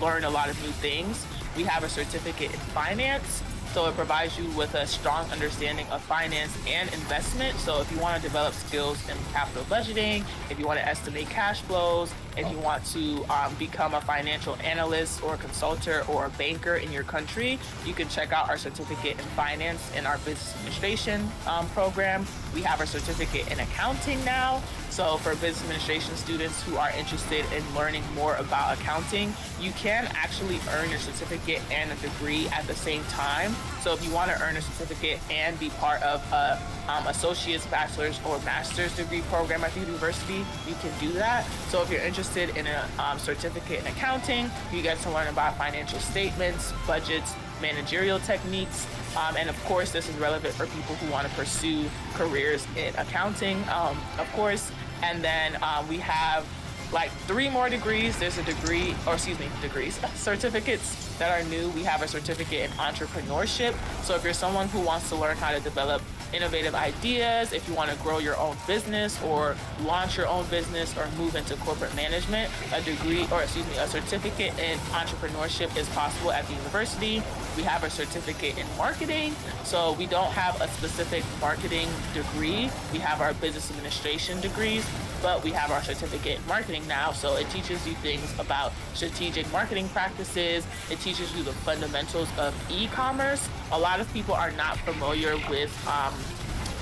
learn a lot of new things. We have a certificate in finance, so it provides you with a strong understanding of finance and investment. So if you want to develop skills in capital budgeting, if you want to estimate cash flows, if you want to become a financial analyst or a consultant or a banker in your country, you can check out our certificate in finance in our business administration program. We have our certificate in accounting now. So for business administration students who are interested in learning more about accounting, you can actually earn your certificate and a degree at the same time. So if you want to earn a certificate and be part of a associate's, bachelor's, or master's degree program at the university, you can do that. So if you're interested in a certificate in accounting, you get to learn about financial statements, budgets, managerial techniques, and of course, this is relevant for people who want to pursue careers in accounting, of course. And then we have like 3 more degrees. There's a degree, or excuse me, degrees, certificates that are new. We have a certificate in entrepreneurship. So if you're someone who wants to learn how to develop innovative ideas, if you want to grow your own business or launch your own business or move into corporate management, a certificate in entrepreneurship is possible at the university. We have a certificate in marketing. So we don't have a specific marketing degree. We have our business administration degrees, but we have our certificate in marketing now. So it teaches you things about strategic marketing practices. It teaches you the fundamentals of e-commerce. A lot of people are not familiar with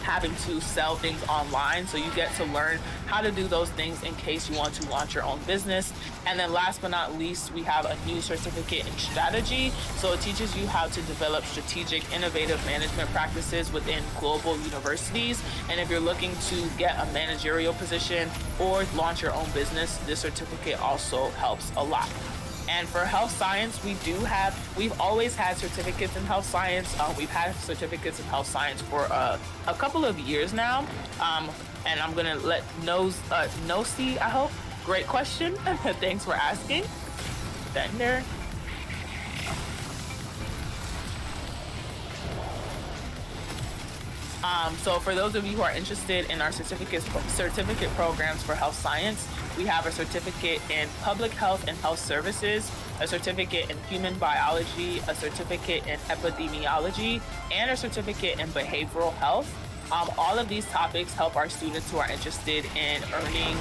having to sell things online. So you get to learn how to do those things in case you want to launch your own business. And then last but not least, we have a new certificate in strategy. So it teaches you how to develop strategic, innovative management practices within global universities. And if you're looking to get a managerial position or launch your own business, this certificate also helps a lot. And for health science, we've always had certificates in health science. We've had certificates in health science for a couple of years now. And I'm gonna let Nosi, I hope. Great question. Thanks for asking. That in there. So for those of you who are interested in our certificate programs for health science, we have a certificate in public health and health services, a certificate in human biology, a certificate in epidemiology, and a certificate in behavioral health. All of these topics help our students who are interested in earning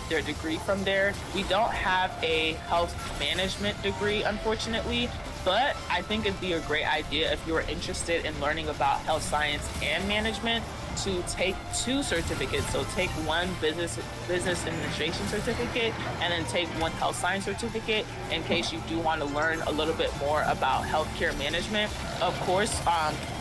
their degree from there. We don't have a health management degree, unfortunately, but I think it'd be a great idea if you are interested in learning about health science and management to take 2 certificates. So take one business administration certificate and then take one health science certificate in case you do want to learn a little bit more about healthcare management. Of course,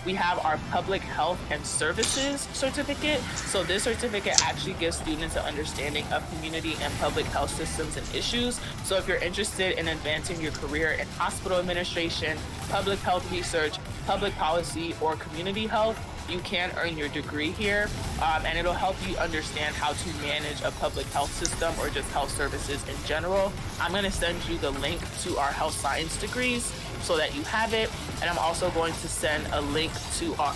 we have our public health and services certificate. So this certificate actually gives students an understanding of community and public health systems and issues. So if you're interested in advancing your career in hospital administration, public health research, public policy, or community health, you can earn your degree here, and it'll help you understand how to manage a public health system or just health services in general. I'm going to send you the link to our health science degrees so that you have it, and I'm also going to send a link to our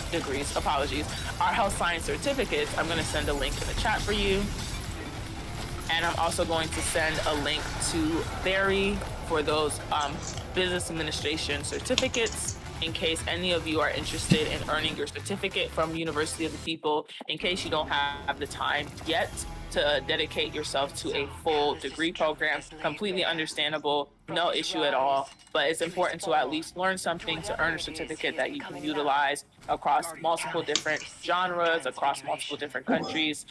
our health science certificates. I'm going to send a link in the chat for you, and I'm also going to send a link to Barry for those business administration certificates, in case any of you are interested in earning your certificate from University of the People, in case you don't have the time yet to dedicate yourself to a full degree program. Completely understandable, no issue at all, but it's important to at least learn something to earn a certificate that you can utilize across multiple different genres, across multiple different countries.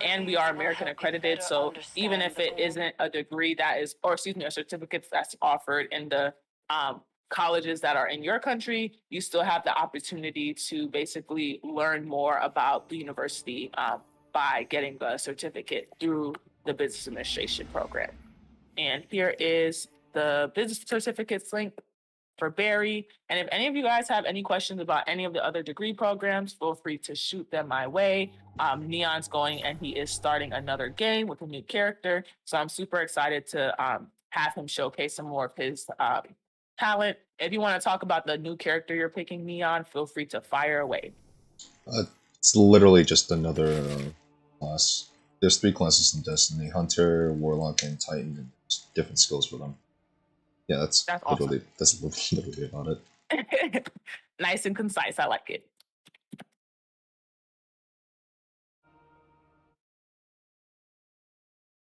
And we are American accredited, so even if it isn't a degree that is, or excuse me, a certificate that's offered in the colleges that are in your country, you still have the opportunity to basically learn more about the university by getting the certificate through the business administration program. And here is the business certificates link for Barry. And if any of you guys have any questions about any of the other degree programs, feel free to shoot them my way. Neon's going and he is starting another game with a new character. So I'm super excited to have him showcase some more of his talent. If you want to talk about the new character you're picking me on, feel free to fire away. It's literally just another class. There's 3 classes in Destiny: Hunter, Warlock, and Titan, and there's different skills for them. Yeah, that's That's awesome. literally about it. Nice and concise. I like it.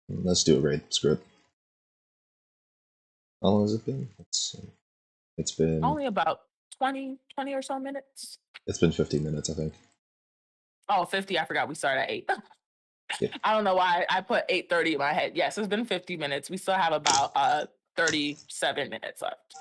Let's do a raid. Screw it. How long has it been? It's been Only about 20 or so minutes. it's been 50 minutes, I think. Oh, 50. I forgot we started at 8. Yeah. I don't know why I put 8:30 in my head. Yes, it's been 50 minutes. We still have about 37 minutes left.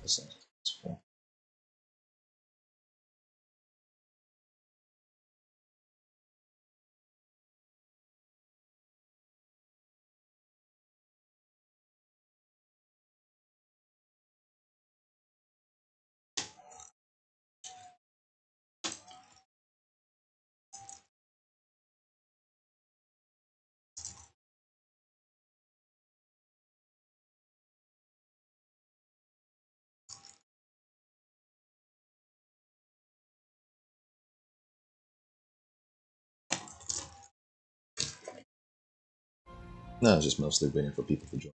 That's cool. No, I was just mostly waiting for people to join.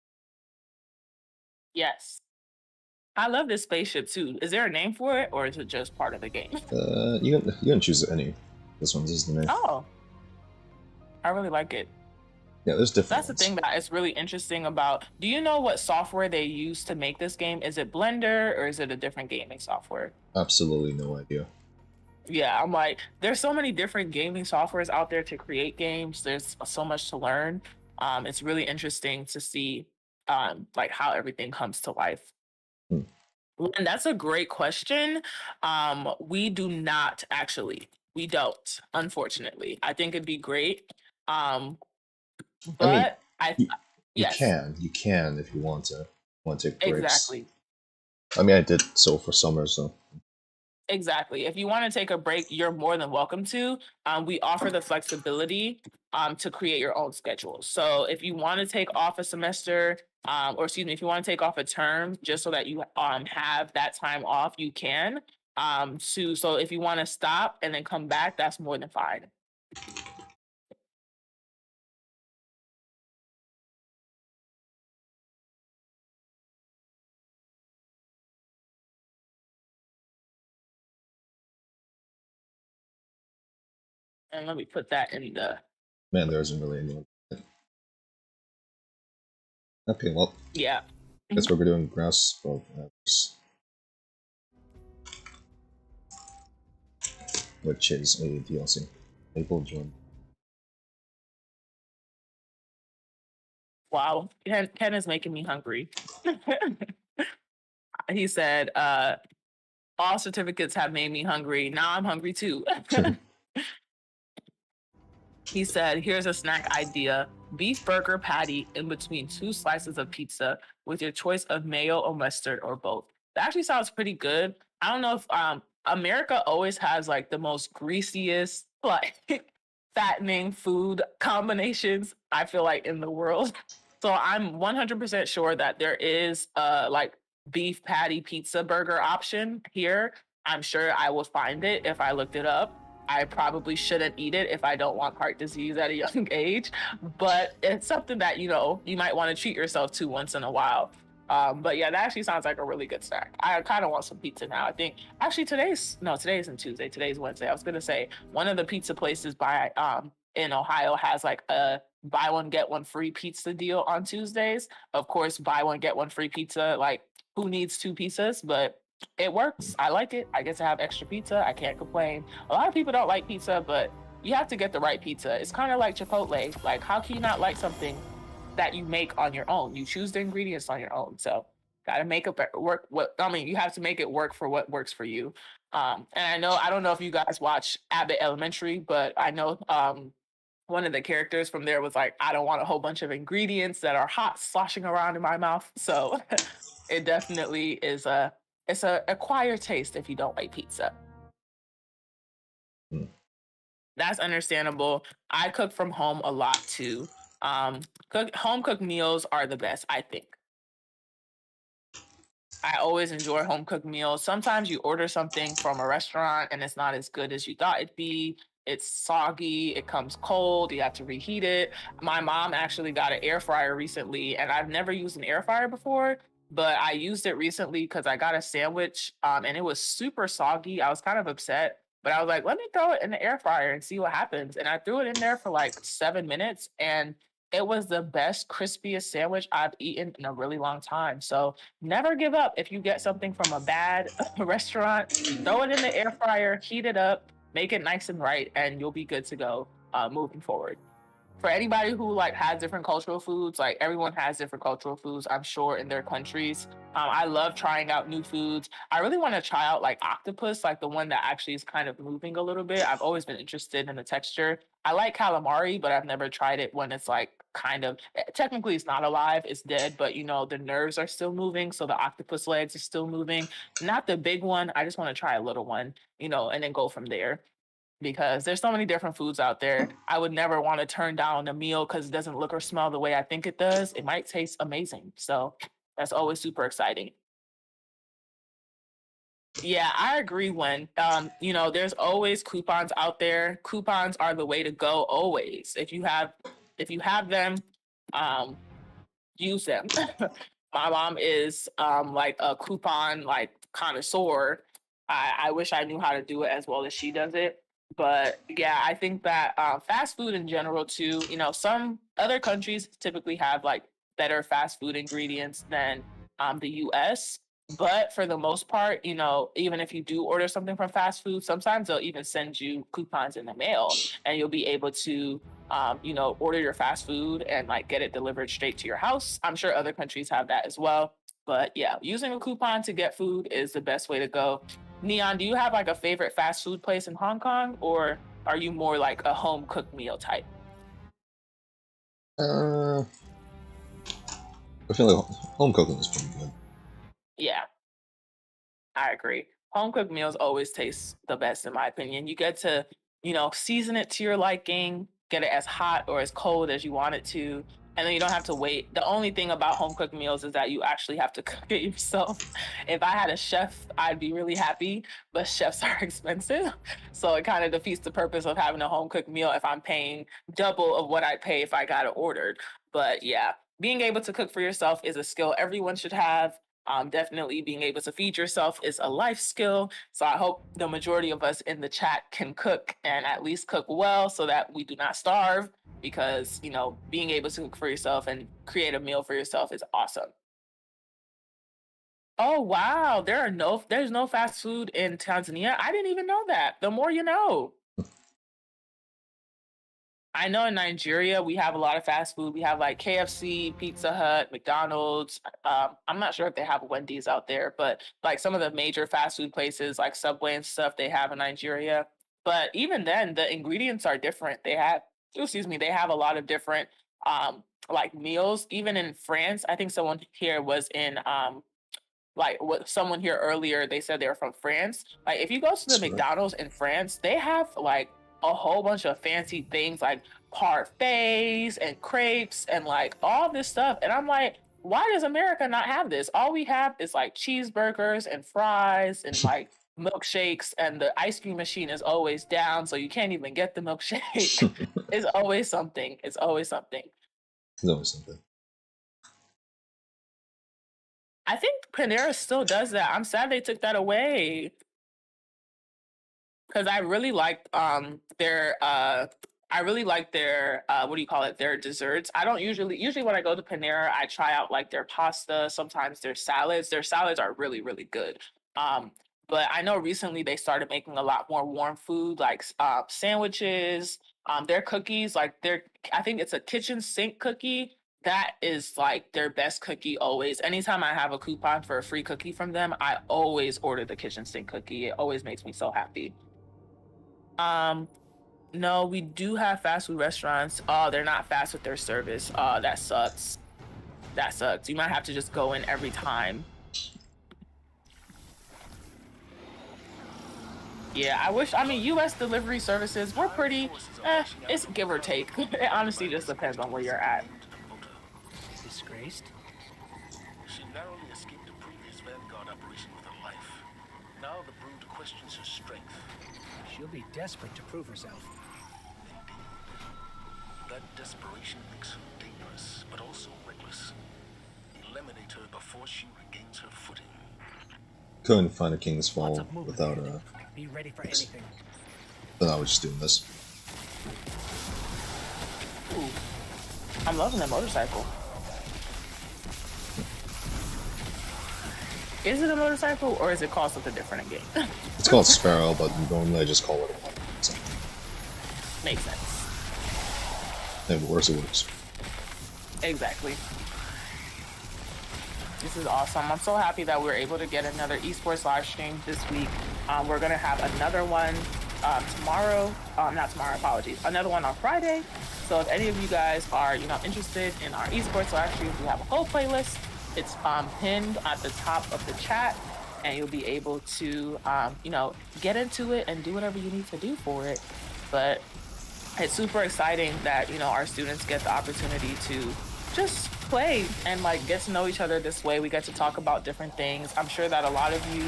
Yes. I love this spaceship too. Is there a name for it or is it just part of the game? You can choose any. This one's is the name. Oh, I really like it. Yeah, there's different That's ones. the thing that is really interesting about. Do you know what software they use to make this game? Is it Blender or is it a different gaming software? Absolutely no idea. Yeah, I'm like, there's so many different gaming softwares out there to create games. There's so much to learn. It's really interesting to see like how everything comes to life. Hmm. And that's a great question. We do not actually. We don't, unfortunately. I think it'd be great. I mean, But I you, yes, you can if you want to take breaks. exactly. I mean, I did so for summer, so Exactly. If you want to take a break, you're more than welcome to. We offer the flexibility to create your own schedule. So if you want to take off a semester, or excuse me, if you want to take off a term just so that you have that time off, you can. So if you want to stop and then come back, that's more than fine. And let me put that in the man, there isn't really anyone. Okay, well, yeah. guess we're doing grass. Which is a DLC. People join. Wow, Ken is making me hungry. He said, all certificates have made me hungry. Now I'm hungry too. He said, here's a snack idea: beef burger patty in between 2 slices of pizza with your choice of mayo or mustard or both. That actually sounds pretty good. I don't know if America always has like the most greasiest, like fattening food combinations, I feel like, in the world. So I'm 100% sure that there is like beef patty pizza burger option here. I'm sure I will find it if I looked it up. I probably shouldn't eat it if I don't want heart disease at a young age, but it's something that, you might want to treat yourself to once in a while. But yeah, that actually sounds like a really good snack. I kind of want some pizza now. I think actually today isn't Tuesday. Today's Wednesday. I was gonna say one of the pizza places in Ohio has like a buy one get one free pizza deal on Tuesdays. Of course, buy one get one free pizza. Like, who needs 2 pizzas? But it works. I like it. I get to have extra pizza. I can't complain. A lot of people don't like pizza, but you have to get the right pizza. It's kind of like Chipotle. Like, how can you not like something that you make on your own? You choose the ingredients on your own. So gotta make it work. What I mean, you have to make it work for what works for you. And I don't know if you guys watch Abbott Elementary, but I know one of the characters from there was like, I don't want a whole bunch of ingredients that are hot sloshing around in my mouth. So it definitely is it's a acquired taste if you don't like pizza. Hmm. That's understandable. I cook from home a lot too. Home cooked meals are the best, I think. I always enjoy home cooked meals. Sometimes you order something from a restaurant and it's not as good as you thought it'd be. It's soggy, it comes cold, you have to reheat it. My mom actually got an air fryer recently, and I've never used an air fryer before, but I used it recently because I got a sandwich and it was super soggy. I was kind of upset, but I was like, let me throw it in the air fryer and see what happens. And I threw it in there for like 7 minutes, and it was the best, crispiest sandwich I've eaten in a really long time. So never give up if you get something from a bad restaurant. Throw it in the air fryer, heat it up, make it nice and right, and you'll be good to go moving forward. For anybody who like has different cultural foods, like everyone has different cultural foods, I'm sure, in their countries. I love trying out new foods. I really want to try out like octopus, like the one that actually is kind of moving a little bit. I've always been interested in the texture. I like calamari, but I've never tried it when it's like kind of technically it's not alive, it's dead, but you know, the nerves are still moving. So the octopus legs are still moving. Not the big one. I just want to try a little one, you know, and then go from there because there's so many different foods out there. I would never want to turn down a meal because it doesn't look or smell the way I think it does. It might taste amazing. So that's always super exciting. Yeah, I agree when you know, there's always coupons out there. Coupons are the way to go always. If you have them, um use them. My mom is like a coupon like connoisseur. I wish I knew how to do it as well as she does it. But yeah, I think that fast food in general too, you know, some other countries typically have like better fast food ingredients than the US. But for the most part, you know, even if you do order something from fast food, sometimes they'll even send you coupons in the mail and you'll be able to you know, order your fast food and like get it delivered straight to your house. I'm sure other countries have that as well. But yeah, using a coupon to get food is the best way to go. Neon, do you have like a favorite fast food place in Hong Kong, or are you more like a home cooked meal type? Uh, I feel like home cooking is pretty good. Yeah, I agree. Home cooked meals always taste the best, in my opinion. You get to, you know, season it to your liking, get it as hot or as cold as you want it to, and then you don't have to wait. The only thing about home cooked meals is that you actually have to cook it yourself. If I had a chef, I'd be really happy, but chefs are expensive. So it kind of defeats the purpose of having a home cooked meal if I'm paying double of what I'd pay if I got it ordered. But yeah, being able to cook for yourself is a skill everyone should have. Definitely being able to feed yourself is a life skill. So I hope the majority of us in the chat can cook and at least cook well so that we do not starve because, you know, being able to cook for yourself and create a meal for yourself is awesome. Oh wow, there's no fast food in Tanzania. I didn't even know that. The more you know. I know in Nigeria we have a lot of fast food. We have like KFC, Pizza Hut, McDonald's. I'm not sure if they have Wendy's out there, but like some of the major fast food places like Subway and stuff they have in Nigeria. But even then, the ingredients are different. Excuse me, they have a lot of different like meals. Even in France, I think someone here was in like what someone here earlier, they said they were from France. Like if you go to the Sure. McDonald's in France, they have like a whole bunch of fancy things like parfaits and crepes and like all this stuff. And I'm like, why does America not have this? All we have is like cheeseburgers and fries and like milkshakes, and the ice cream machine is always down, so you can't even get the milkshake. It's always something. It's always something. There's always something. I think Panera still does that. I'm sad they took that away. Because I really like their what do you call it, their desserts. I don't usually when I go to Panera I try out like their pasta, sometimes their salads. Their salads are really really good. um But I know recently they started making a lot more warm food, like sandwiches, their cookies, like I think it's a kitchen sink cookie. That is like their best cookie always. Anytime I have a coupon for a free cookie from them, I always order the kitchen sink cookie. It always makes me so happy. Um, no, we do have fast food restaurants. Oh, they're not fast with their service. Oh, that sucks. That sucks. You might have to just go in every time. Yeah, I mean, US delivery services, we're pretty, it's give or take. It honestly just depends on where you're at. Disgraced? She narrowly escaped a previous Vanguard operation with her life. Now the Brood questions her strength. She'll be desperate to prove herself. Indeed. That desperation makes her dangerous, but also reckless. Eliminate her before she regains her footing. Couldn't find a King's Lots Fall of movement without ahead. Be ready for anything. Then I was just doing this. Ooh, I'm loving the motorcycle. Is it a motorcycle or is it called something different again? It's called Sparrow, but normally I just call it a bike. So, Makes sense. if it works, it works. Exactly. This is awesome. I'm so happy that we're able to get another esports live stream this week. We're going to have another one tomorrow. Not tomorrow, apologies. Another one on Friday. So if any of you guys are, interested in our esports live streams, we have a whole playlist. It's pinned at the top of the chat, and you'll be able to, get into it and do whatever you need to do for it. But it's super exciting that, our students get the opportunity to just play and like get to know each other this way. We get to talk about different things. I'm sure that a lot of you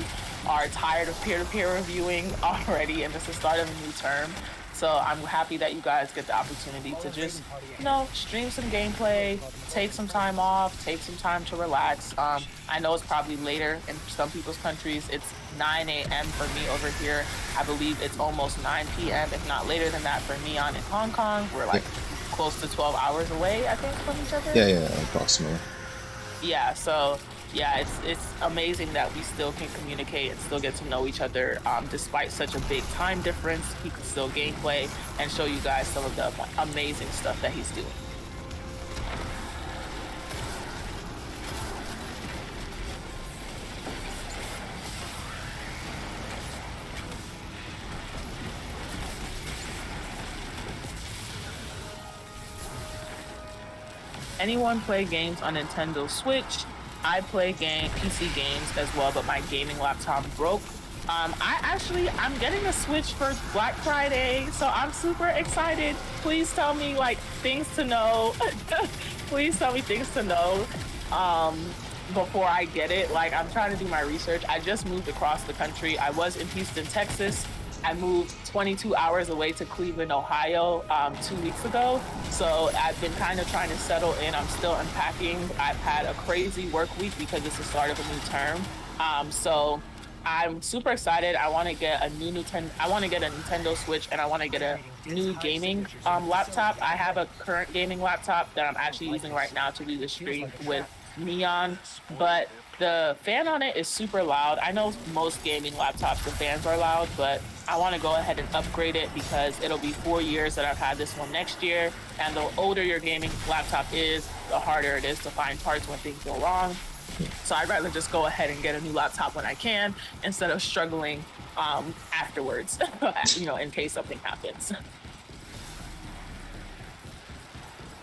are tired of peer-to-peer reviewing already, and this is the start of a new term. So I'm happy that you guys get the opportunity to just, stream some gameplay, take some time off, take some time to relax. I know it's probably later in some people's countries. It's 9 a.m. for me over here. I believe it's almost 9 p.m., if not later than that for me in Hong Kong. We're like close to 12 hours away, I think, from each other. Yeah, approximately. Yeah, so yeah, it's amazing that we still can communicate and still get to know each other despite such a big time difference. He can still gameplay and show you guys some of the amazing stuff that he's doing. Anyone play games on Nintendo Switch? I play PC games as well, but my gaming laptop broke. I'm getting a Switch for Black Friday, so I'm super excited. Please tell me things to know. Please tell me things to know before I get it. I'm trying to do my research. I just moved across the country. I was in Houston, Texas. I moved 22 hours away to Cleveland, Ohio 2 weeks ago. So I've been kind of trying to settle in. I'm still unpacking. I've had a crazy work week because it's the start of a new term. So I'm super excited. I want to get a Nintendo Switch, and I want to get a new gaming laptop. I have a current gaming laptop that I'm actually using right now to do the stream with Neon, but the fan on it is super loud. I know most gaming laptops, the fans are loud, but I want to go ahead and upgrade it because it'll be 4 years that I've had this one next year. And the older your gaming laptop is, the harder it is to find parts when things go wrong. So I'd rather just go ahead and get a new laptop when I can instead of struggling afterwards, in case something happens.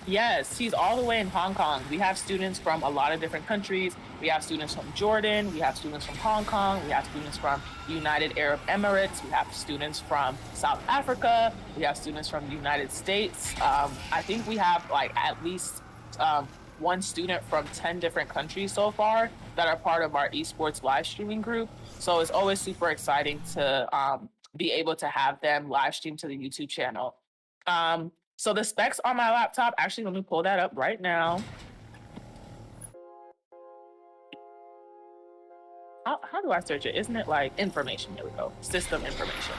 Yes, he's all the way in Hong Kong. We have students from a lot of different countries. We have students from Jordan. We have students from Hong Kong. We have students from the United Arab Emirates. We have students from South Africa. We have students from the United States. I think we have at least one student from 10 different countries so far that are part of our esports live streaming group. So it's always super exciting to be able to have them live stream to the YouTube channel. So the specs on my laptop, actually, let me pull that up right now. How do I search it? Isn't it information? Here we go. System information.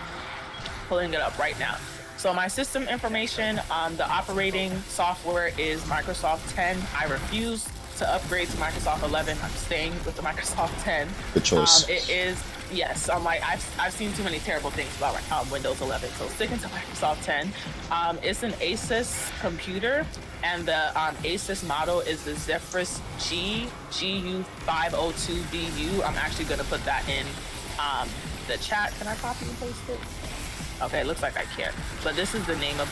Pulling it up right now. So my system information, the operating software is Microsoft 10. I refuse to upgrade to Microsoft 11. I'm staying with the Microsoft 10. Good choice. It is yes. I'm like I've seen too many terrible things about Windows 11. So sticking to Microsoft 10. It's an Asus computer, and the Asus model is the Zephyrus G GU502BU. I'm actually gonna put that in the chat. Can I copy and paste it? Okay, it looks like I can't. But this is the name of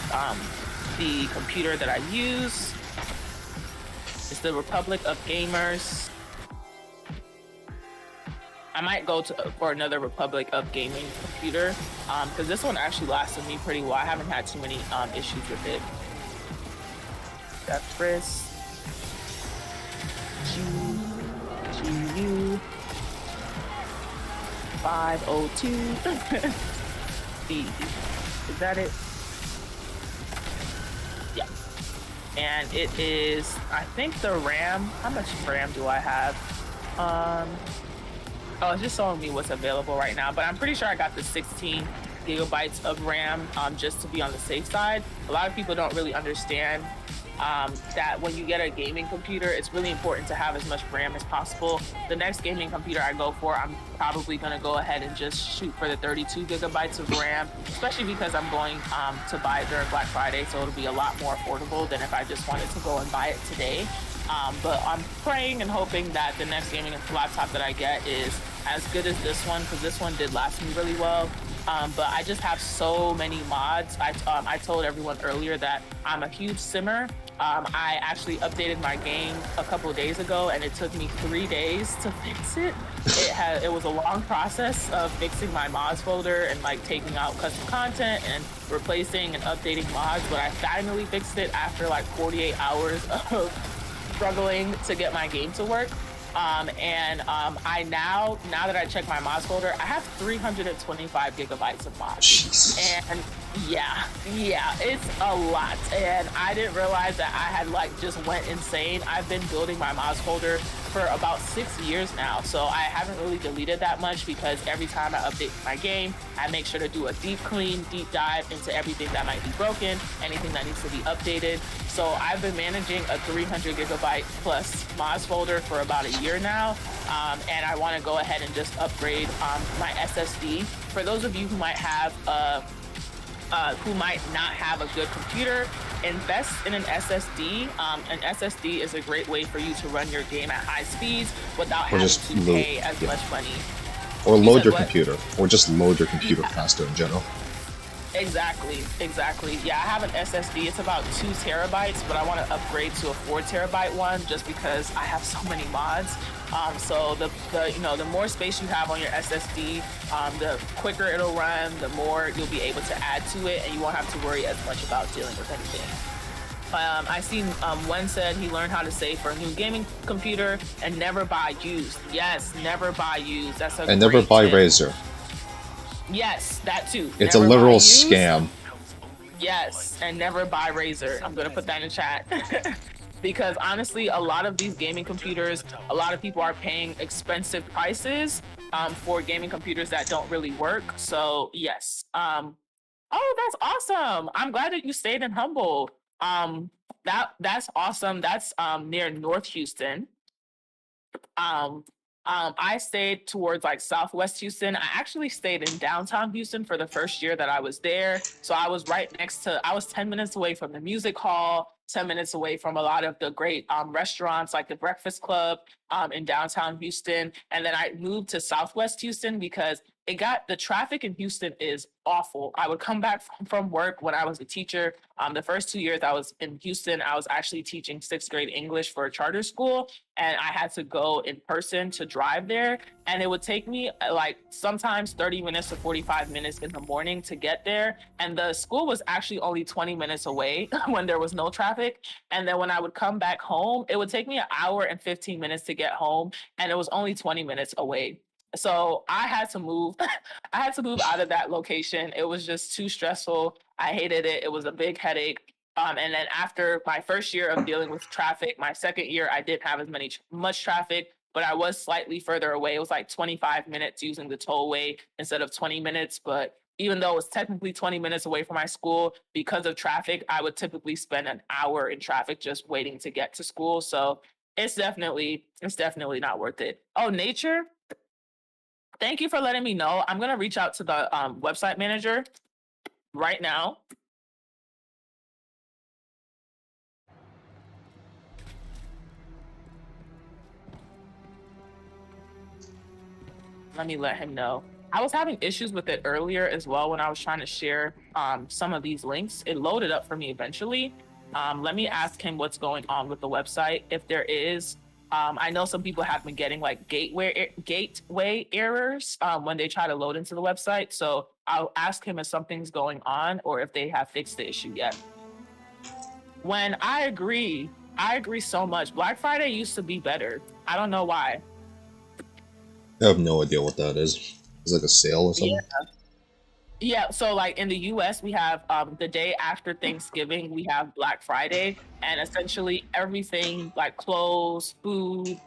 the computer that I use. It's the Republic of Gamers. I might go for another Republic of Gaming computer because this one actually lasted me pretty well. I haven't had too many issues with it. Zephyrus GU 502 B. Is that it? Yeah. And it is, I think the RAM, how much RAM do I have? Oh, it's just showing me what's available right now, but I'm pretty sure I got the 16 gigabytes of RAM just to be on the safe side. A lot of people don't really understand that when you get a gaming computer, it's really important to have as much RAM as possible. The next gaming computer I go for, I'm probably going to go ahead and just shoot for the 32 gigabytes of RAM, especially because I'm going to buy it during Black Friday, so it'll be a lot more affordable than if I just wanted to go and buy it today. But I'm praying and hoping that the next gaming laptop that I get is as good as this one, because this one did last me really well. But I just have so many mods. I told everyone earlier that I'm a huge simmer. I actually updated my game a couple of days ago, and it took me 3 days to fix it. It was a long process of fixing my mods folder and like taking out custom content and replacing and updating mods, but I finally fixed it after like 48 hours of struggling to get my game to work. I now that I check my mods folder, I have 325 gigabytes of mods. Jesus. And yeah, it's a lot. And I didn't realize that I had like just went insane. I've been building my mods folder for about 6 years now, so I haven't really deleted that much because every time I update my game, I make sure to do a deep dive into everything that might be broken, anything that needs to be updated. So I've been managing a 300 gigabyte plus mods folder for about a year now, and I want to go ahead and just upgrade my SSD. For those of you who might have who might not have a good computer, invest in an SSD. An SSD is a great way for you to run your game at high speeds without having to pay as much money. Or load your computer, or just load your computer faster in general. Exactly. Yeah, I have an SSD. It's about 2 terabytes, but I want to upgrade to a 4 terabyte one just because I have so many mods. So the more space you have on your SSD, the quicker it'll run, the more you'll be able to add to it, and you won't have to worry as much about dealing with anything. I seen Wen said he learned how to save for a new gaming computer and never buy used. Yes, never buy used. That's a and never buy tip. Razer. Yes, that too. It's never a literal scam. Yes, and never buy Razer. I'm gonna put that in chat. Because honestly, a lot of these gaming computers, a lot of people are paying expensive prices for gaming computers that don't really work. So yes. Oh, that's awesome. I'm glad that you stayed in Humboldt. That's awesome. That's near North Houston. I stayed towards like Southwest Houston. I actually stayed in downtown Houston for the first year that I was there. So I was I was 10 minutes away from the music hall, 10 minutes away from a lot of the great restaurants like the Breakfast Club in downtown Houston. And then I moved to Southwest Houston because the traffic in Houston is awful. I would come back from work when I was a teacher. The first 2 years I was in Houston, I was actually teaching 6th grade English for a charter school. And I had to go in person to drive there. And it would take me like sometimes 30 minutes to 45 minutes in the morning to get there. And the school was actually only 20 minutes away when there was no traffic. And then when I would come back home, it would take me an hour and 15 minutes to get home. And it was only 20 minutes away. So I had to move. I had to move out of that location. It was just too stressful. I hated it. It was a big headache. And then after my first year of dealing with traffic, my second year, I didn't have as much traffic, but I was slightly further away. It was like 25 minutes using the tollway instead of 20 minutes. But even though it was technically 20 minutes away from my school, because of traffic, I would typically spend an hour in traffic just waiting to get to school. So it's definitely not worth it. Oh, nature. Thank you for letting me know. I'm gonna reach out to the website manager right now. Let me let him know. I was having issues with it earlier as well when I was trying to share some of these links. It loaded up for me eventually. Let me ask him what's going on with the website. If there is, I know some people have been getting like gateway errors when they try to load into the website. So I'll ask him if something's going on or if they have fixed the issue yet. When I agree so much. Black Friday used to be better. I don't know why. I have no idea what that is. It's like a sale or something? Yeah, so like in the US, we have the day after Thanksgiving, we have Black Friday, and essentially everything like clothes, food,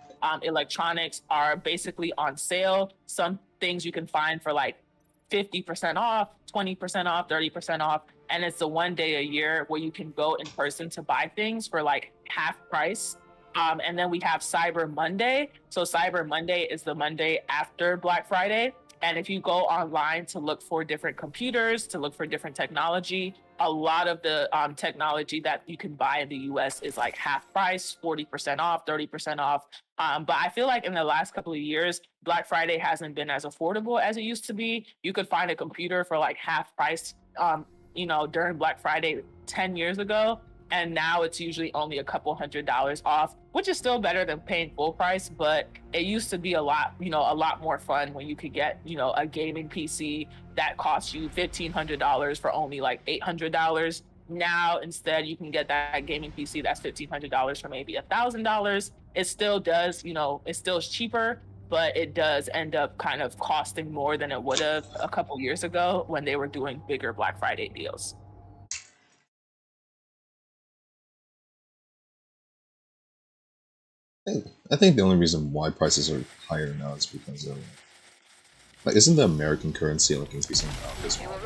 electronics are basically on sale. Some things you can find for like 50% off, 20% off, 30% off. And it's the one day a year where you can go in person to buy things for like half price. And then we have Cyber Monday. So Cyber Monday is the Monday after Black Friday. And if you go online to look for different computers, to look for different technology, a lot of the technology that you can buy in the US is like half price, 40% off, 30% off. But I feel like in the last couple of years, Black Friday hasn't been as affordable as it used to be. You could find a computer for like half price, during Black Friday 10 years ago. And now it's usually only a couple $100s off, which is still better than paying full price. But it used to be a lot more fun when you could get, a gaming PC that costs you $1,500 for only like $800. Now, instead, you can get that gaming PC that's $1,500 for maybe $1,000. It still does, it still is cheaper, but it does end up kind of costing more than it would have a couple years ago when they were doing bigger Black Friday deals. I think the only reason why prices are higher now is because of like, isn't the American currency like increasing in value as well?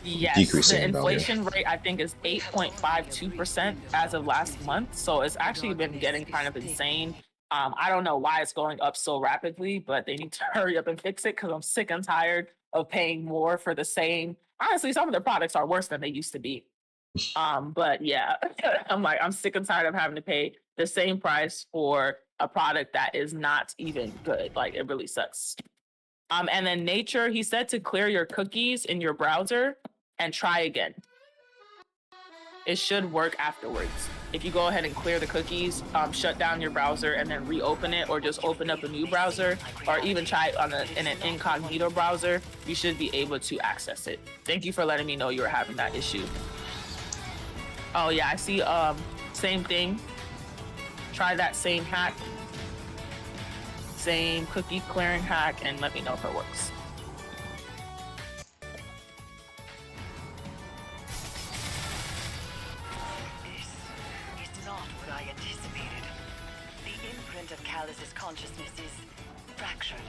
Yes, Decreasing the in value. inflation rate I think is 8.52% as of last month. So it's actually been getting kind of insane. I don't know why it's going up so rapidly, but they need to hurry up and fix it because I'm sick and tired of paying more for the same. Honestly, some of the products are worse than they used to be. But yeah, I'm sick and tired of having to pay the same price for a product that is not even good. Like it really sucks. And then Nature, he said to clear your cookies in your browser and try again. It should work afterwards. If you go ahead and clear the cookies, shut down your browser and then reopen it, or just open up a new browser, or even try it in an incognito browser, you should be able to access it. Thank you for letting me know you were having that issue. Oh yeah, I see. Same thing. Try that same hack. Same cookie clearing hack, and let me know if it works. This is not what I anticipated. The imprint of Callus's consciousness is fractured,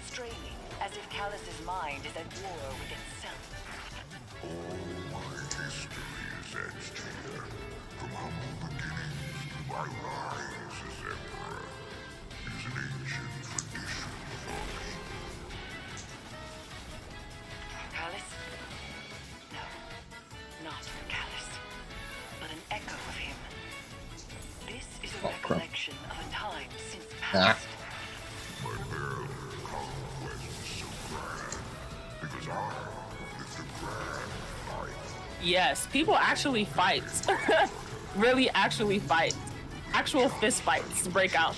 straining, as if Callus's mind is at war with itself. All my history is etched here. From humble beginnings to my rise as emperor is an ancient tradition for me. Callus? No, not Callus, but an echo of him. This is a recollection of a time since past. My bare conquest is so grand because I live the grand life. Yes, people actually fight. Really actually fight. Actual fist fights break out.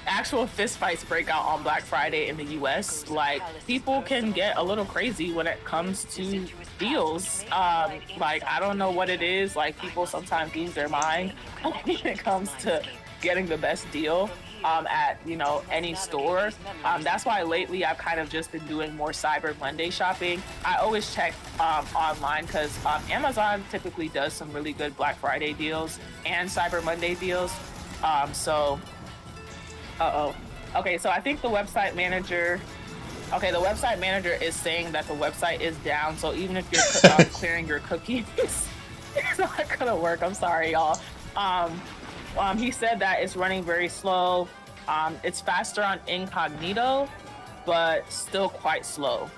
Actual fist fights break out on Black Friday in the US. Like, people can get a little crazy when it comes to deals. Like, I don't know what it is. Like, people sometimes lose their mind when it comes to getting the best deal at any store. That's why lately I've kind of just been doing more Cyber Monday shopping. I always check online because Amazon typically does some really good Black Friday deals and Cyber Monday deals. Okay, so I think the website manager is saying that the website is down. So even if you're clearing your cookies, it's not gonna work. I'm sorry, y'all. He said that it's running very slow. It's faster on incognito. but still quite slow.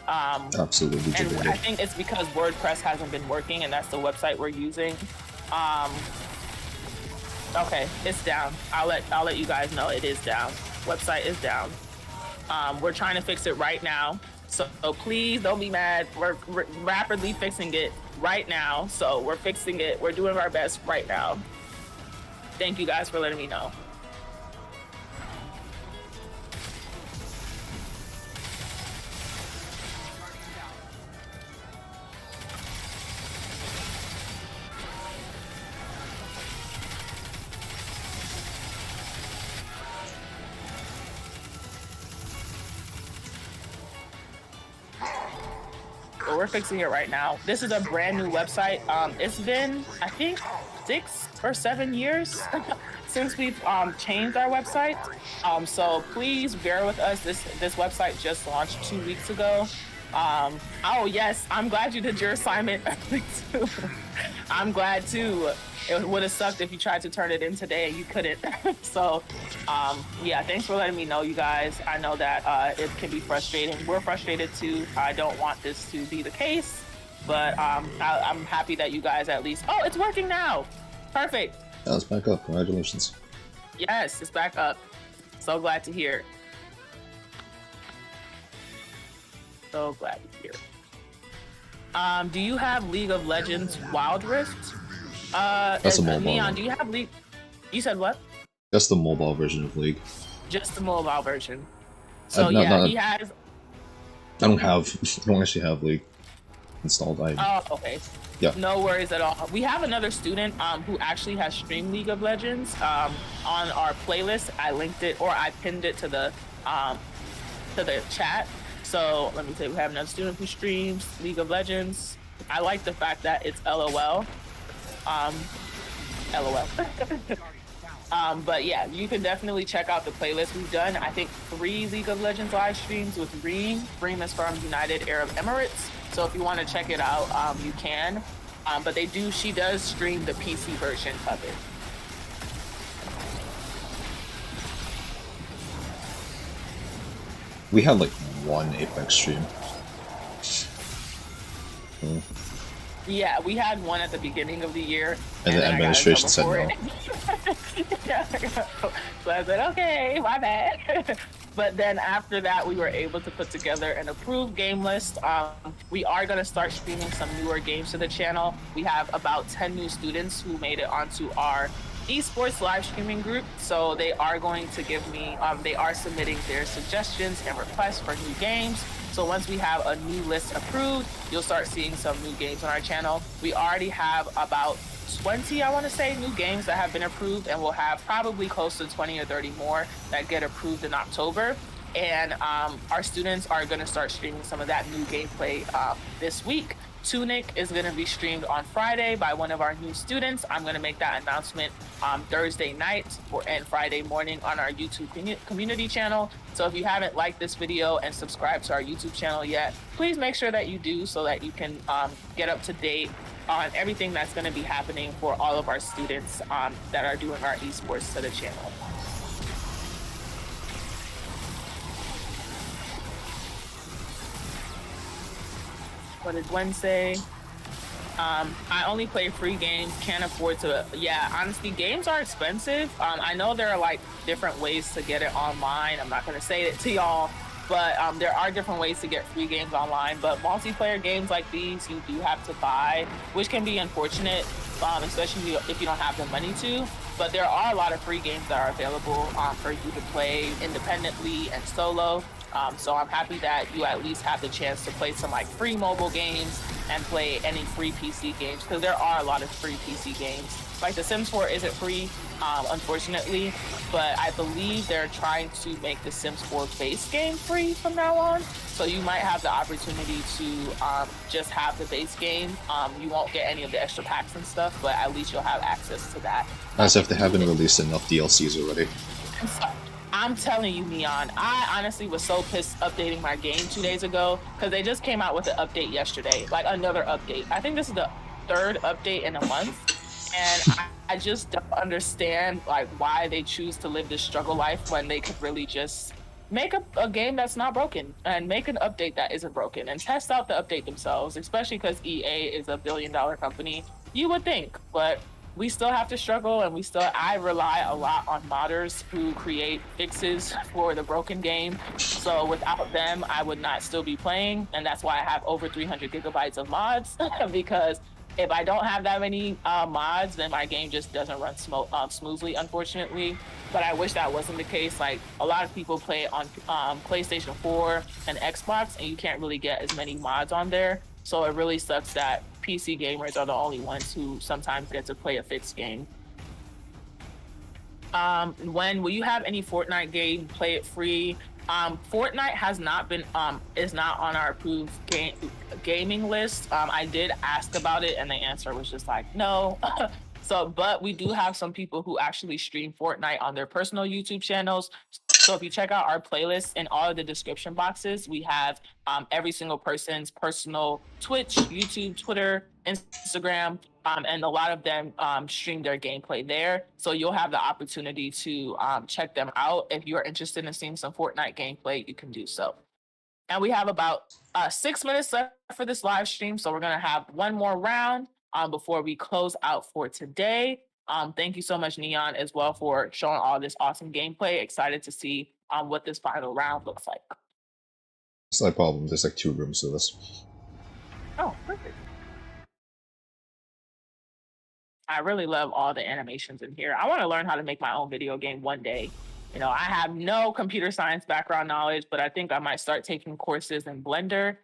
Absolutely. And I think it's because WordPress hasn't been working, and that's the website we're using. Okay, it's down. I'll let you guys know it is down. Website is down. We're trying to fix it right now. So please don't be mad. We're rapidly fixing it right now. So we're fixing it. We're doing our best right now. Thank you guys for letting me know. So we're fixing it right now. This is a brand new website. It's been, I think, 6 or 7 years since we've changed our website. So please bear with us. This website just launched 2 weeks ago. Oh yes, I'm glad you did your assignment. I'm glad too. It would have sucked if you tried to turn it in today and you couldn't. So yeah, thanks for letting me know, you guys. I know that it can be frustrating. We're frustrated too. I don't want this to be the case, but I'm happy that you guys at least, oh, it's working now. Perfect. Yeah, it's back up. Congratulations. Yes, it's back up. So glad to hear. So glad to hear. Do you have League of Legends Wild Rift? That's a mobile Neon, one. do you have League? You said what? That's the mobile version of League. Just the mobile version. So No, yeah, no, he has. I don't actually have League installed. Oh, okay. Yeah. No worries at all. We have another student who actually has streamed League of Legends on our playlist. I linked it, or I pinned it to the chat. So let me say we have another student who streams League of Legends. I like the fact that it's LOL. LOL. But yeah, you can definitely check out the playlist. We've done, I think, 3 League of Legends live streams with Reem. Reem is from United Arab Emirates. So if you want to check it out, you can. But she does stream the PC version of it. We had like 1 Apex stream. Yeah, we had one at the beginning of the year. And the administration said no. Yeah. So I said, okay, my bad. But then after that, we were able to put together an approved game list. We are going to start streaming some newer games to the channel. We have about 10 new students who made it onto our eSports live streaming group. So they are going to give me, they are submitting their suggestions and requests for new games. So once we have a new list approved, you'll start seeing some new games on our channel. We already have about 20, I want to say, new games that have been approved, and we'll have probably close to 20 or 30 more that get approved in October. And our students are going to start streaming some of that new gameplay this week. Tunic is going to be streamed on Friday by one of our new students. I'm going to make that announcement Thursday night and Friday morning on our YouTube community channel. So if you haven't liked this video and subscribed to our YouTube channel yet, please make sure that you do, so that you can get up to date on everything that's going to be happening for all of our students that are doing our esports to the channel. What is Wednesday? I only play free games, can't afford to. Yeah, honestly, games are expensive. I know there are like different ways to get it online. I'm not gonna say it to y'all, but there are different ways to get free games online. But multiplayer games like these, you do have to buy, which can be unfortunate, especially if you don't have the money to. But there are a lot of free games that are available for you to play independently and solo. So I'm happy that you at least have the chance to play some like free mobile games and play any free PC games, because there are a lot of free PC games. Like The Sims 4 isn't free, unfortunately, but I believe they're trying to make The Sims 4 base game free from now on. So you might have the opportunity to just have the base game. You won't get any of the extra packs and stuff, but at least you'll have access to that. As if they haven't released enough DLCs already. I'm telling you, Neon, I honestly was so pissed updating my game 2 days ago, because they just came out with an update yesterday, like another update. I think this is the 3rd update in a month, and I just don't understand like why they choose to live this struggle life when they could really just make a game that's not broken and make an update that isn't broken and test out the update themselves, especially because EA is a billion-dollar company. You would think, but we still have to struggle, and I rely a lot on modders who create fixes for the broken game. So without them, I would not still be playing, and that's why I have over 300 gigabytes of mods because if I don't have that many mods, then my game just doesn't run smoothly, unfortunately. But I wish that wasn't the case. Like, a lot of people play on PlayStation 4 and Xbox, and you can't really get as many mods on there. So it really sucks that PC gamers are the only ones who sometimes get to play a fixed game. When will you have any Fortnite game? Play it free. Fortnite has not been is not on our approved gaming list. I did ask about it, and the answer was just like no. So, but we do have some people who actually stream Fortnite on their personal YouTube channels. So if you check out our playlist in all of the description boxes, we have every single person's personal Twitch, YouTube, Twitter, Instagram, and a lot of them stream their gameplay there. So you'll have the opportunity to check them out. If you're interested in seeing some Fortnite gameplay, you can do so. And we have about 6 minutes left for this live stream. So we're going to have one more round before we close out for today. Thank you so much, Neon, as well, for showing all this awesome gameplay. Excited to see what this final round looks like. It's not a problem. There's like 2 rooms to this. Oh, perfect. I really love all the animations in here. I want to learn how to make my own video game one day. You know, I have no computer science background knowledge, but I think I might start taking courses in Blender.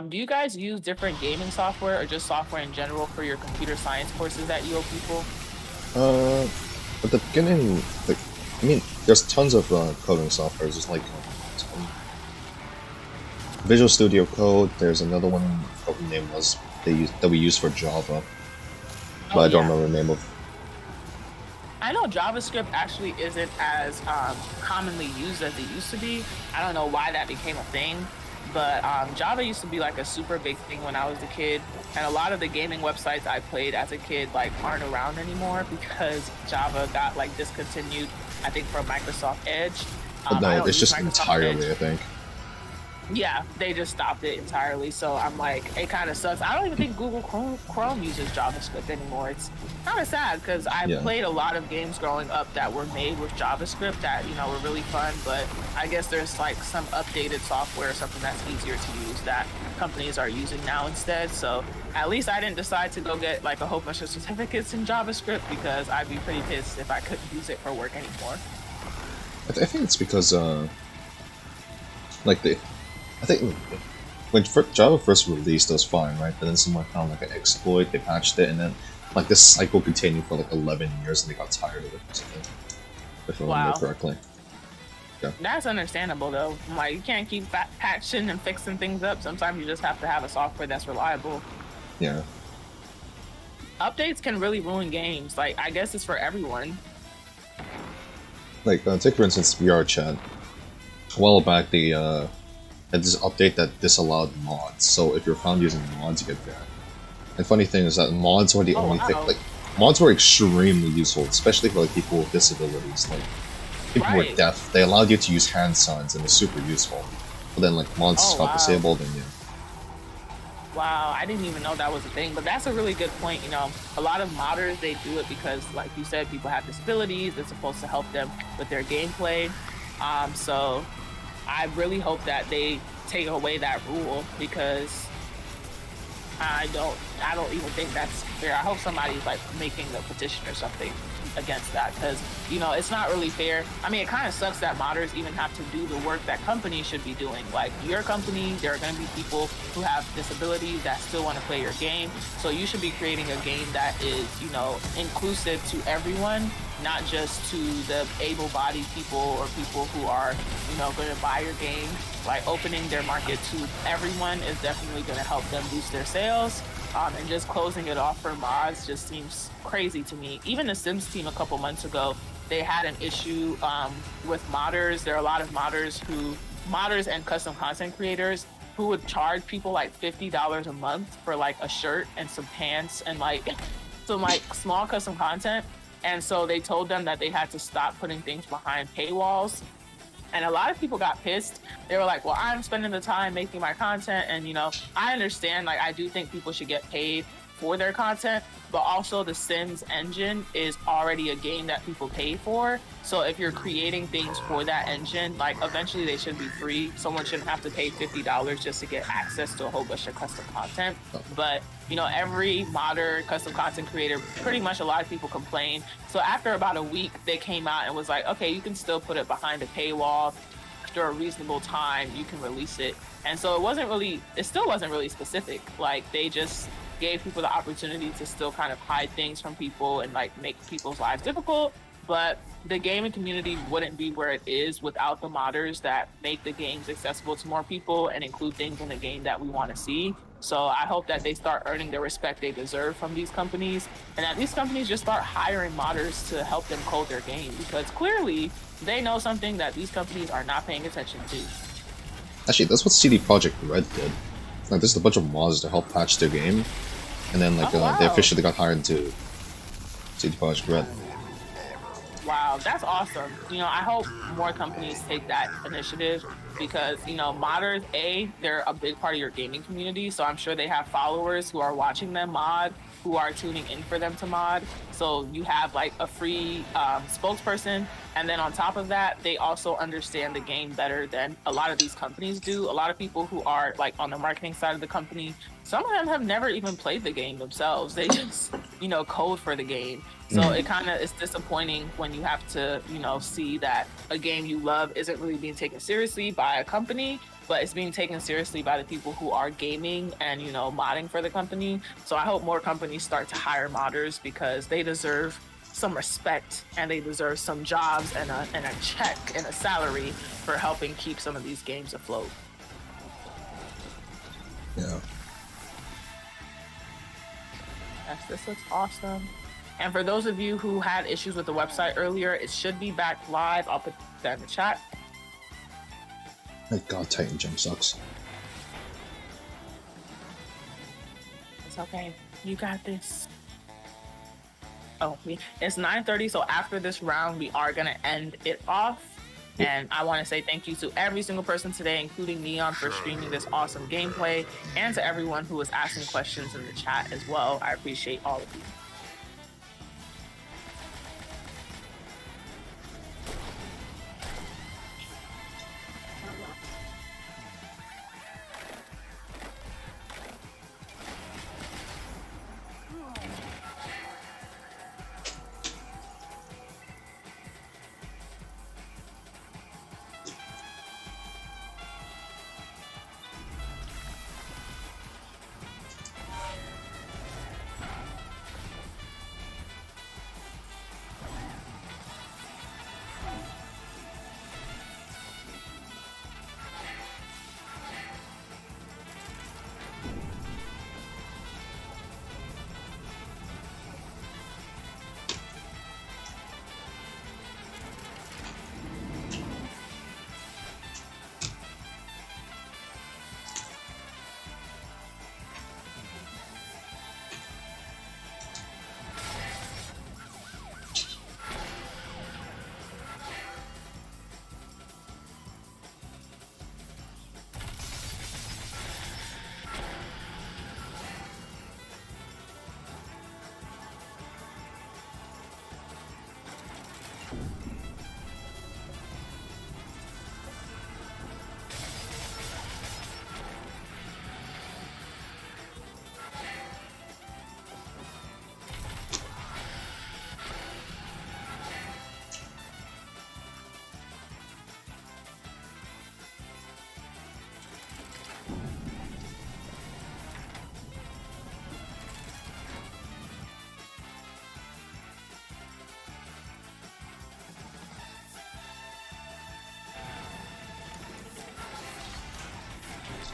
Do you guys use different gaming software or just software in general for your computer science courses at UoPeople? At the beginning, like, I mean, there's tons of coding software. There's like Visual Studio Code. There's another one. What the name was that we use for Java, but I don't remember the name of. I know JavaScript actually isn't as commonly used as it used to be. I don't know why that became a thing, but Java used to be like a super big thing when I was a kid, and a lot of the gaming websites I played as a kid like aren't around anymore because Java got like discontinued, I think, from Microsoft Edge. But no, it's just entirely, Edge. I think. Yeah, they just stopped it entirely. So I'm like, it kind of sucks. I don't even think Google Chrome uses JavaScript anymore. It's kind of sad because I played a lot of games growing up that were made with JavaScript that, you know, were really fun. But I guess there's like some updated software or something that's easier to use that companies are using now instead. So at least I didn't decide to go get like a whole bunch of certificates in JavaScript because I'd be pretty pissed if I couldn't use it for work anymore. I think it's because like I think when Java first released, it was fine, right? But then someone found like an exploit, they patched it, and then like this cycle continued for like 11 years, and they got tired of it. Or something, if I remember correctly. Yeah. That's understandable, though. Like, you can't keep patching and fixing things up. Sometimes you just have to have a software that's reliable. Yeah. Updates can really ruin games. Like, I guess it's for everyone. Like, take for instance VR chat. A while back, they had this update that disallowed mods. So if you're found using mods, you get banned. And funny thing is that mods were the only thing. Like, mods were extremely useful, especially for like people with disabilities. Like, people who are deaf, they allowed you to use hand signs, and it's super useful. But then, like, mods got disabled, and yeah. Wow, I didn't even know that was a thing. But that's a really good point. You know, a lot of modders, they do it because, like you said, people have disabilities. It's supposed to help them with their gameplay. So I really hope that they take away that rule because I don't even think that's fair. I hope somebody's like making a petition or something against that because, you know, it's not really fair. I mean, it kind of sucks that modders even have to do the work that companies should be doing. Like, your company, there are going to be people who have disabilities that still want to play your game. So you should be creating a game that is, you know, inclusive to everyone, not just to the able-bodied people or people who are, you know, going to buy your game. Like, opening their market to everyone is definitely going to help them boost their sales. And just closing it off for mods just seems crazy to me. Even the Sims team a couple months ago, they had an issue with modders. There are a lot of modders and custom content creators who would charge people like $50 a month for like a shirt and some pants and like some like small custom content. And so they told them that they had to stop putting things behind paywalls. And a lot of people got pissed. They were like, well, I'm spending the time making my content. And, you know, I understand, like, I do think people should get paid for their content, but also the Sims engine is already a game that people pay for. So if you're creating things for that engine, like, eventually they should be free. Someone shouldn't have to pay $50 just to get access to a whole bunch of custom content. But, you know, every modder custom content creator, pretty much a lot of people complain. So after about a week, they came out and was like, okay, you can still put it behind a paywall. After a reasonable time, you can release it. And so it still wasn't really specific. Like, they just gave people the opportunity to still kind of hide things from people and like make people's lives difficult. But the gaming community wouldn't be where it is without the modders that make the games accessible to more people and include things in the game that we want to see. So I hope that they start earning the respect they deserve from these companies, and that these companies just start hiring modders to help them code their game, because clearly they know something that these companies are not paying attention to. Actually, that's what CD Projekt Red did. Like, there's a bunch of mods to help patch their game, and then like wow. they officially got hired to CD Projekt Red. Wow, that's awesome. You know, I hope more companies take that initiative, because, you know, modders, they're a big part of your gaming community. So I'm sure they have followers who are watching them mod, who are tuning in for them to mod. So you have like a free spokesperson. And then on top of that, they also understand the game better than a lot of these companies do. A lot of people who are like on the marketing side of the company, some of them have never even played the game themselves. They just, you know, code for the game. So it kind of is disappointing when you have to, you know, see that a game you love isn't really being taken seriously by a company, but it's being taken seriously by the people who are gaming and, you know, modding for the company. So I hope more companies start to hire modders, because they deserve some respect and they deserve some jobs and a check and a salary for helping keep some of these games afloat. Yeah. Yes, this looks awesome. And for those of you who had issues with the website earlier, it should be back live. I'll put that in the chat. My God, Titan Jump sucks. It's okay. You got this. Oh, it's 9:30, so after this round, we are going to end it off. And I want to say thank you to every single person today, including Neon, for streaming this awesome gameplay, and to everyone who was asking questions in the chat as well. I appreciate all of you.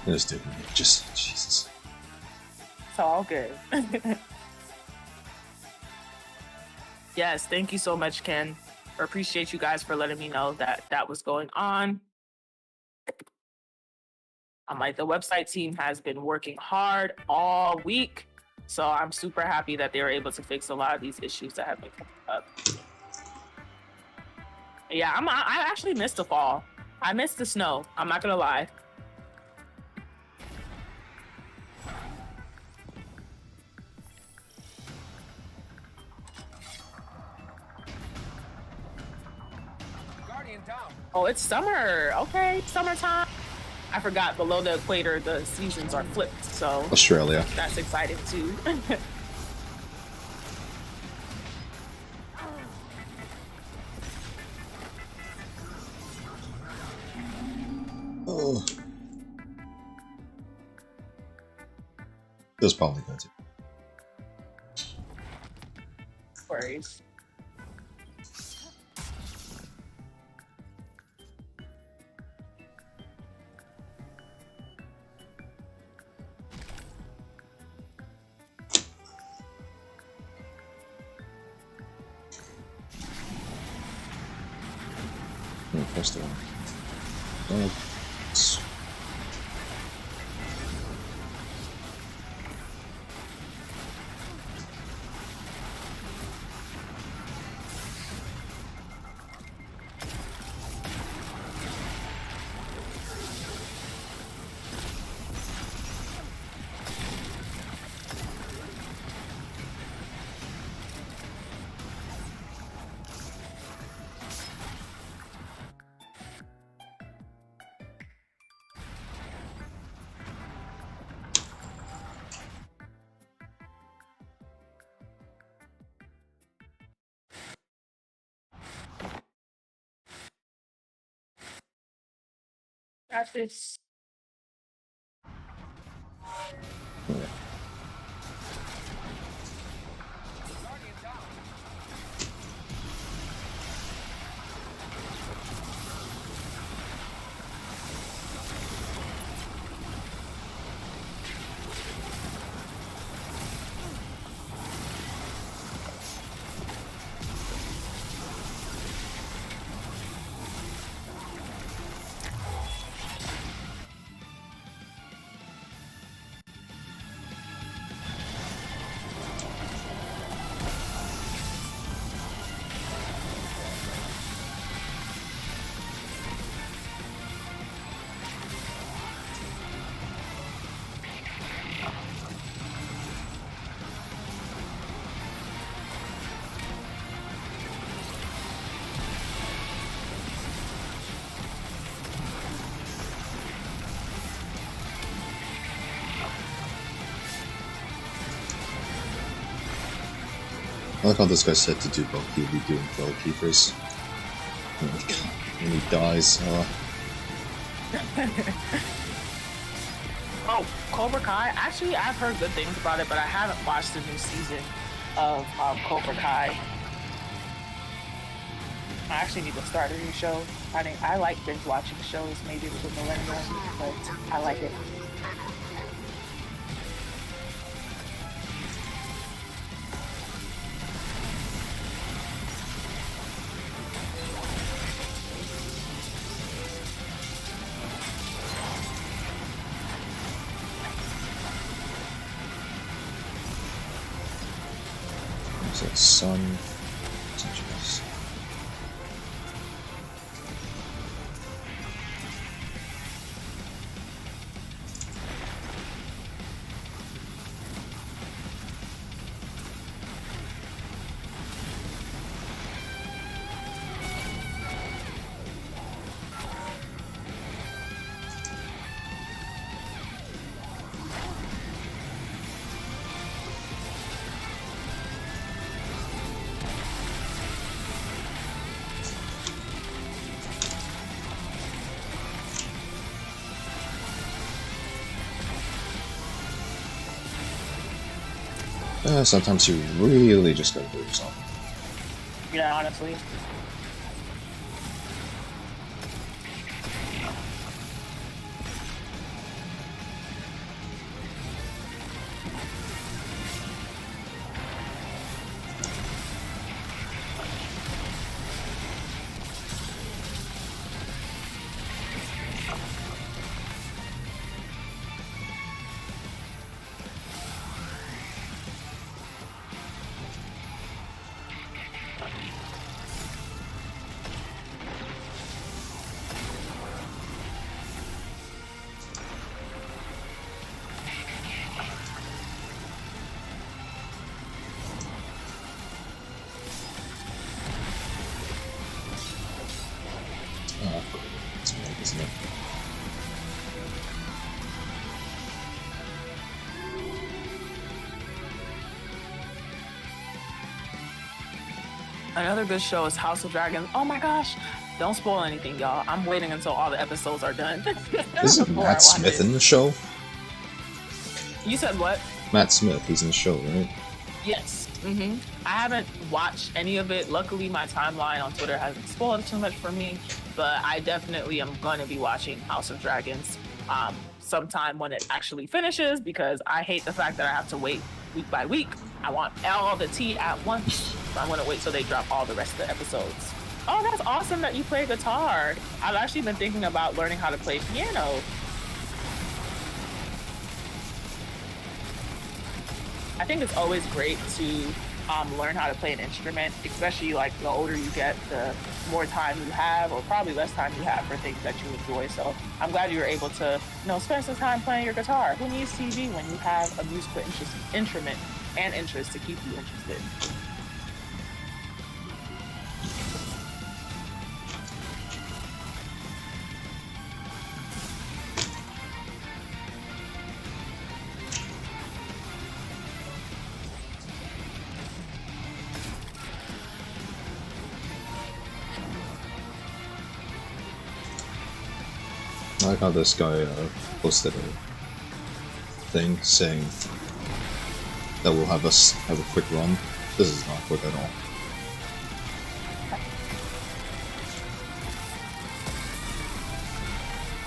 This dude, just Jesus. It's all good. Yes, thank you so much, Ken. I appreciate you guys for letting me know that that was going on. Like, the website team has been working hard all week, so I'm super happy that they were able to fix a lot of these issues that have been coming up. Yeah, I actually missed the fall. I miss the snow. I'm not gonna lie. Guardian down. Oh, it's summer. Okay, summertime. I forgot below the equator the seasons are flipped, so Australia. that's exciting too. Oh. There's probably going to. Worries. First of all. Got this. I like how this guy said to do both. He'll be doing Bell Keepers. When he dies, Oh, Cobra Kai. Actually, I've heard good things about it, but I haven't watched the new season of Cobra Kai. I actually need to start a new show. I like binge watching shows. Maybe it's with millennial, but I like it. is it Sun? Centuries. Sometimes you really just gotta do yourself. Yeah, honestly. It's blank, isn't it? Another good show is House of Dragons. Oh my gosh. Don't spoil anything, y'all. I'm waiting until all the episodes are done. Isn't before I Matt watch Smith it. in the show? You said what? Matt Smith, he's in the show, right? Yes. I haven't watched any of it. Luckily, my timeline on Twitter hasn't spoiled too much for me, but I definitely am going to be watching House of Dragons sometime when it actually finishes, because I hate the fact that I have to wait week by week. I want all the tea at once. So I want to wait till they drop all the rest of the episodes. Oh, that's awesome that you play guitar. I've actually been thinking about learning how to play piano. I think it's always great to learn how to play an instrument, especially like the older you get, the more time you have, or probably less time you have for things that you enjoy. So I'm glad you were able to, spend some time playing your guitar. Who needs TV when you have a musical instrument and interest to keep you interested? I like how this guy posted a thing saying that we'll have us have a quick run. This is not quick at all.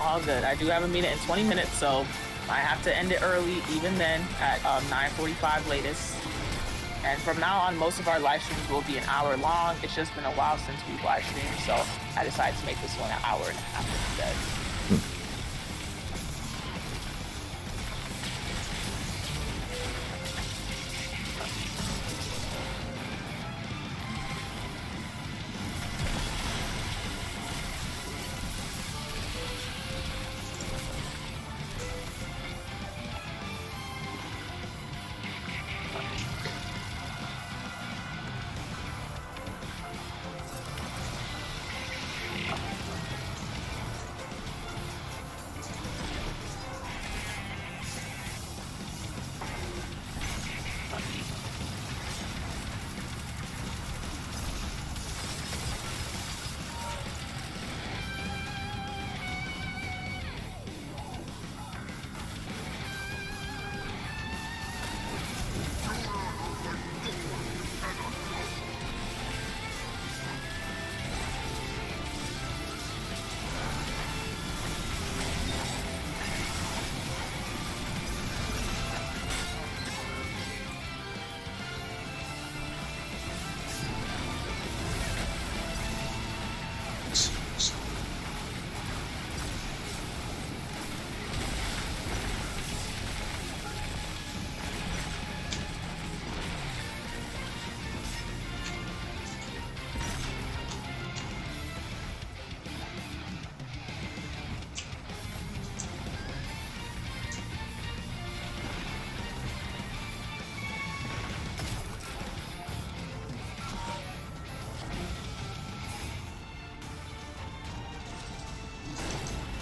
All good. I do have a meeting in 20 minutes, so I have to end it early, even then, at 9:45 latest. And from now on, most of our live streams will be an hour long. It's just been a while since we've live streamed, so I decided to make this one an hour and a half instead.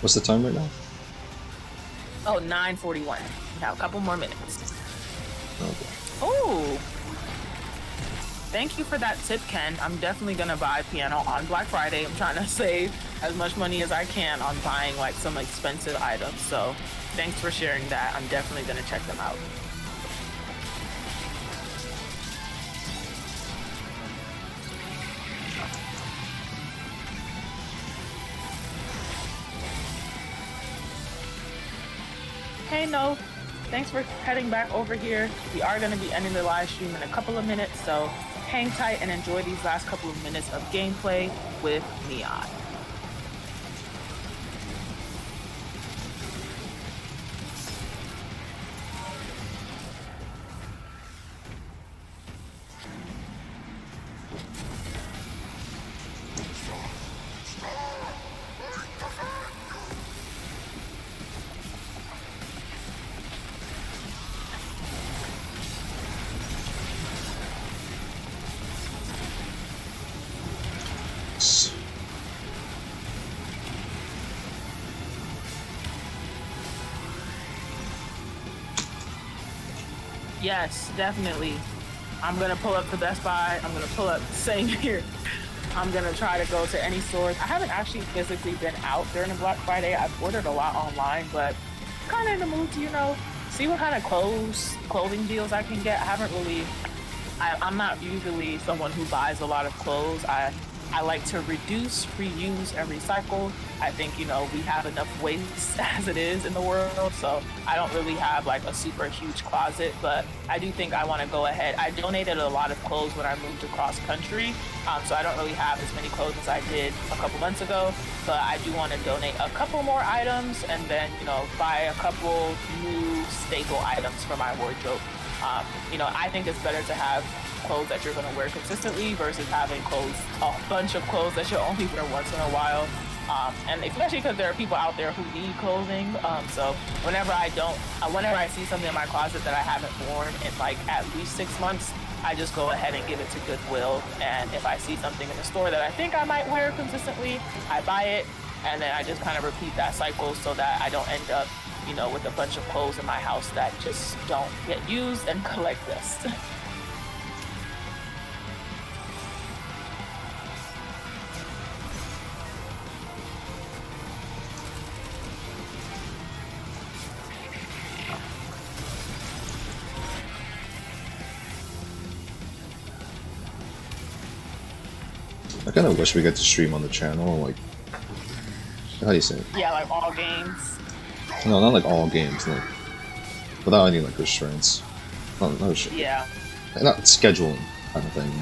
What's the time right now? Oh, 9:41. We have a couple more minutes. Okay. Oh, thank you for that tip, Ken. I'm definitely gonna buy piano on Black Friday. I'm trying to save as much money as I can on buying like some expensive items. So thanks for sharing that. I'm definitely gonna check them out. Hey, no. Thanks for heading back over here. We are going to be ending the live stream in a couple of minutes, so hang tight and enjoy these last couple of minutes of gameplay with Neon. Yes, definitely. I'm gonna pull up to Best Buy. I'm gonna pull up same here. I'm gonna try to go to any stores. I haven't actually physically been out during the Black Friday. I've ordered a lot online, but kind of in the mood to, see what kind of clothing deals I can get. I haven't really I'm not usually someone who buys a lot of clothes. I like to reduce, reuse, and recycle. I think, we have enough waste as it is in the world. So I don't really have like a super huge closet, but I do think I want to go ahead. I donated a lot of clothes when I moved across country. So I don't really have as many clothes as I did a couple months ago, but I do want to donate a couple more items and then, buy a couple new staple items for my wardrobe. I think it's better to have clothes that you're going to wear consistently versus having a bunch of clothes that you only wear once in a while. And especially because there are people out there who need clothing. So whenever I see something in my closet that I haven't worn in like at least 6 months, I just go ahead and give it to Goodwill. And if I see something in the store that I think I might wear consistently, I buy it. And then I just kind of repeat that cycle so that I don't end up, with a bunch of clothes in my house that just don't get used and collect dust. I kind of wish we get to stream on the channel, like, how do you say it? Yeah, like all games. No, not like all games, like, without any, like, restraints. No shit. Yeah. Like, not scheduling kind of thing,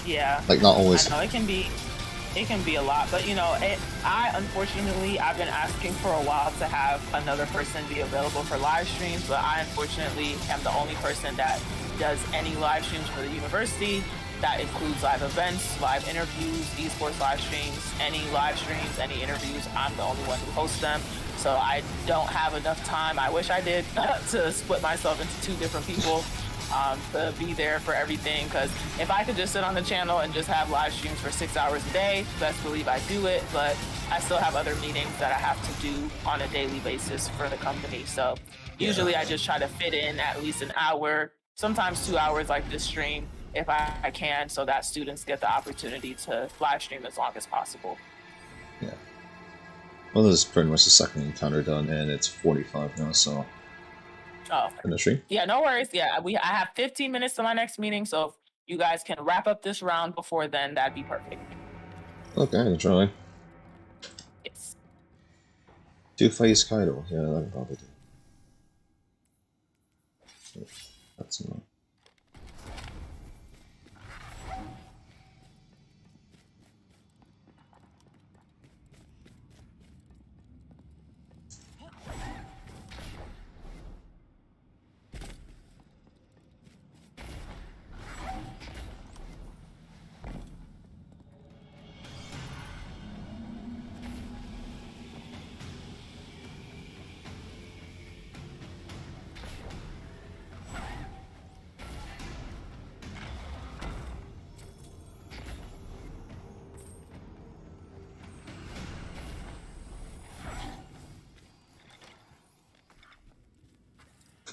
Yeah. Like, not always. I know it can be a lot, but unfortunately, I've been asking for a while to have another person be available for live streams, but I unfortunately am the only person that does any live streams for the university. That includes live events, live interviews, eSports live streams, any live streams, any interviews. I'm the only one who hosts them. So I don't have enough time. I wish I did to split myself into 2 different people to be there for everything. Because if I could just sit on the channel and just have live streams for 6 hours a day, best believe I do it. But I still have other meetings that I have to do on a daily basis for the company. So usually I just try to fit in at least an hour, sometimes 2 hours like this stream, if I can, so that students get the opportunity to live stream as long as possible. Yeah. Well, this is pretty much the second encounter done, and it's 45 now, so. Oh, Finishing? yeah, no worries. Yeah, I have 15 minutes to my next meeting, so if you guys can wrap up this round before then, that'd be perfect. Okay, I'll try. Yes. Two-Face Kaido. Yeah, that'll probably do. That's enough.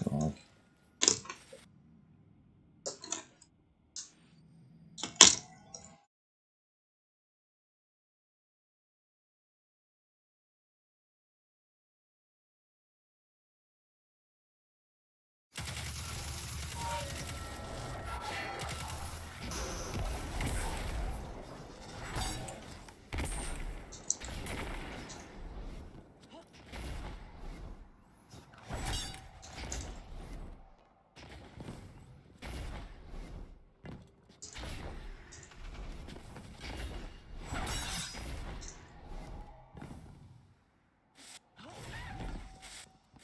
God.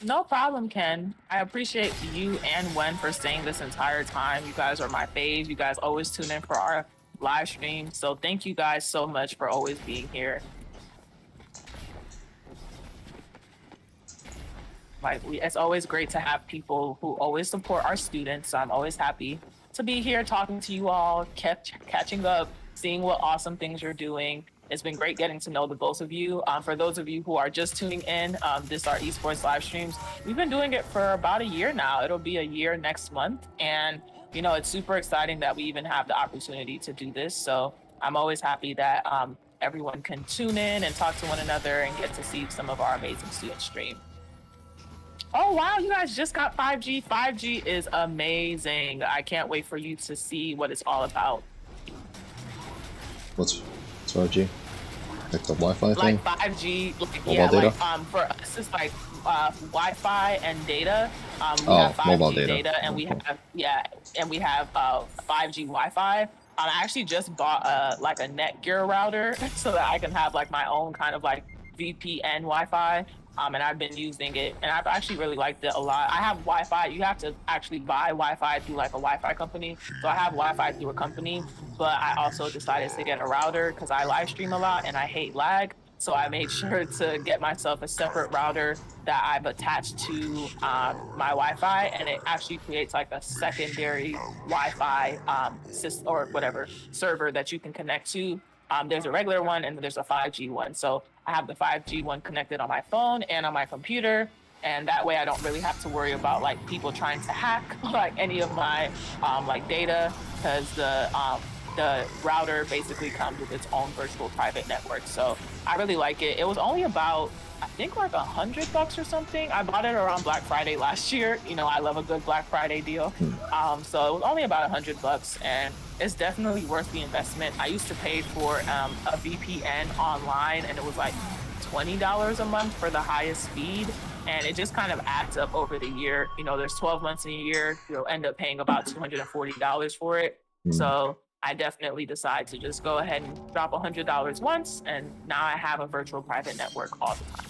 No problem, Ken. I appreciate you and Wen for staying this entire time. You guys are my faves. You guys always tune in for our live stream. So thank you guys so much for always being here. It's always great to have people who always support our students. I'm always happy to be here talking to you all, catching up, seeing what awesome things you're doing. It's been great getting to know the both of you. For those of you who are just tuning in, this are esports live streams. We've been doing it for about a year now. It'll be a year next month. And, you know, it's super exciting that we even have the opportunity to do this. So I'm always happy that everyone can tune in and talk to one another and get to see some of our amazing students stream. Oh, wow, you guys just got 5G. 5G is amazing. I can't wait for you to see what it's all about. What's 5G? Like the Wi-Fi thing? Like 5G, like, Mobile yeah, data? like for us it's like Wi-Fi and data. We Oh, have 5G mobile data. and we have 5G Wi-Fi. I actually just bought like a Netgear router so that I can have like my own kind of like VPN Wi-Fi. And I've been using it, and I've actually really liked it a lot. I have Wi-Fi. You have to actually buy Wi-Fi through like a Wi-Fi company. So I have Wi-Fi through a company, but I also decided to get a router because I live stream a lot and I hate lag. So I made sure to get myself a separate router that I've attached to my Wi-Fi, and it actually creates like a secondary Wi-Fi system or whatever server that you can connect to. There's a regular one and there's a 5G one. So I have the 5G one connected on my phone and on my computer. And that way I don't really have to worry about like people trying to hack like any of my like data, because the router basically comes with its own virtual private network. So I really like it. It was only about, I think like $100 or something. I bought it around Black Friday last year. You know, I love a good Black Friday deal. So it was only about $100, and it's definitely worth the investment. I used to pay for a VPN online, and it was like $20 a month for the highest speed. And it just kind of adds up over the year. You know, there's 12 months in a year. You'll end up paying about $240 for it. So I definitely decide to just go ahead and drop $100 once, and now I have a virtual private network all the time.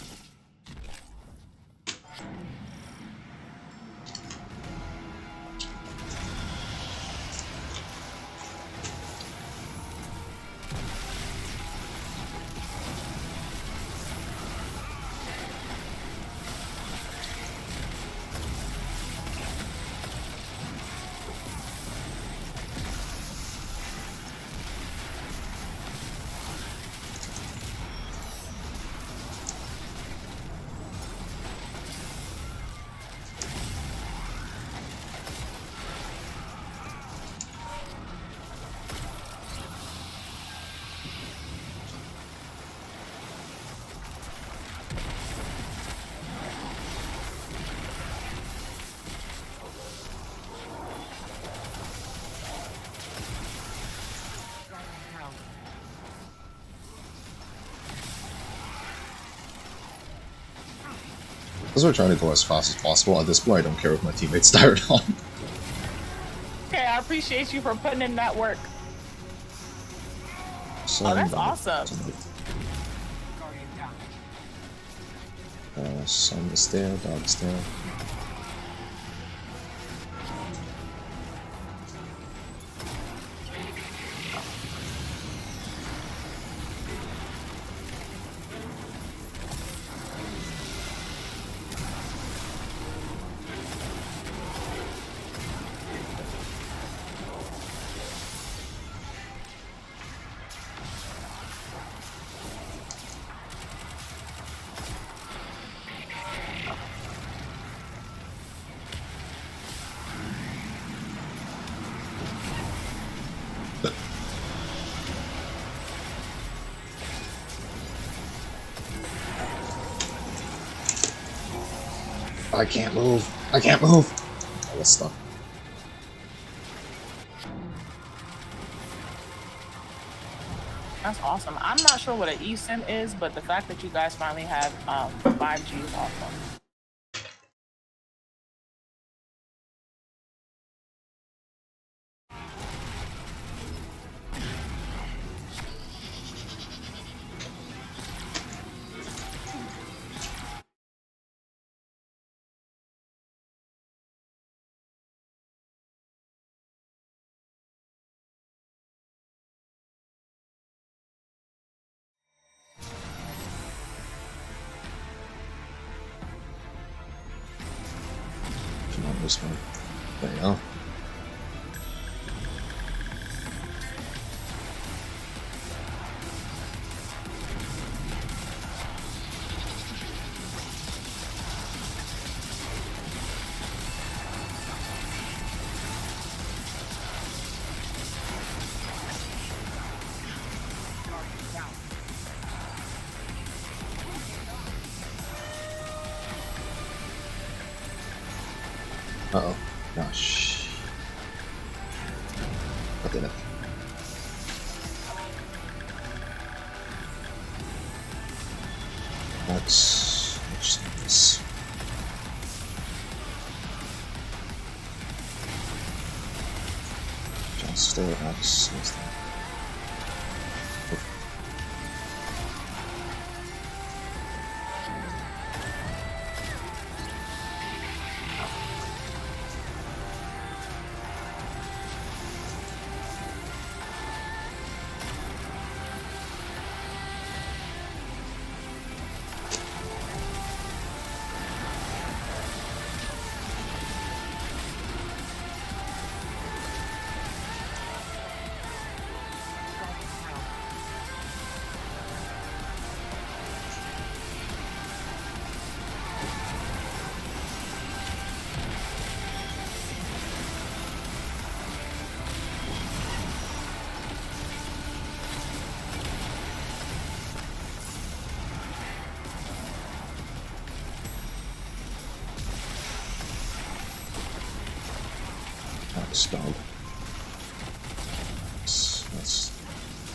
Because we're trying to go as fast as possible. At this point, I don't care if my teammates die or not. Okay, I appreciate you for putting in that work. So, Oh, that's awesome. Guardian down. Sun is there, dog is there. I can't move. I can't move. I was stuck. That's awesome. I'm not sure what an eSIM is, but the fact that you guys finally have 5G is awesome. Come on, this one. There you go. Uh-oh. Gosh. God damn it. Let's do this. Just stay X. What's that? Spelled.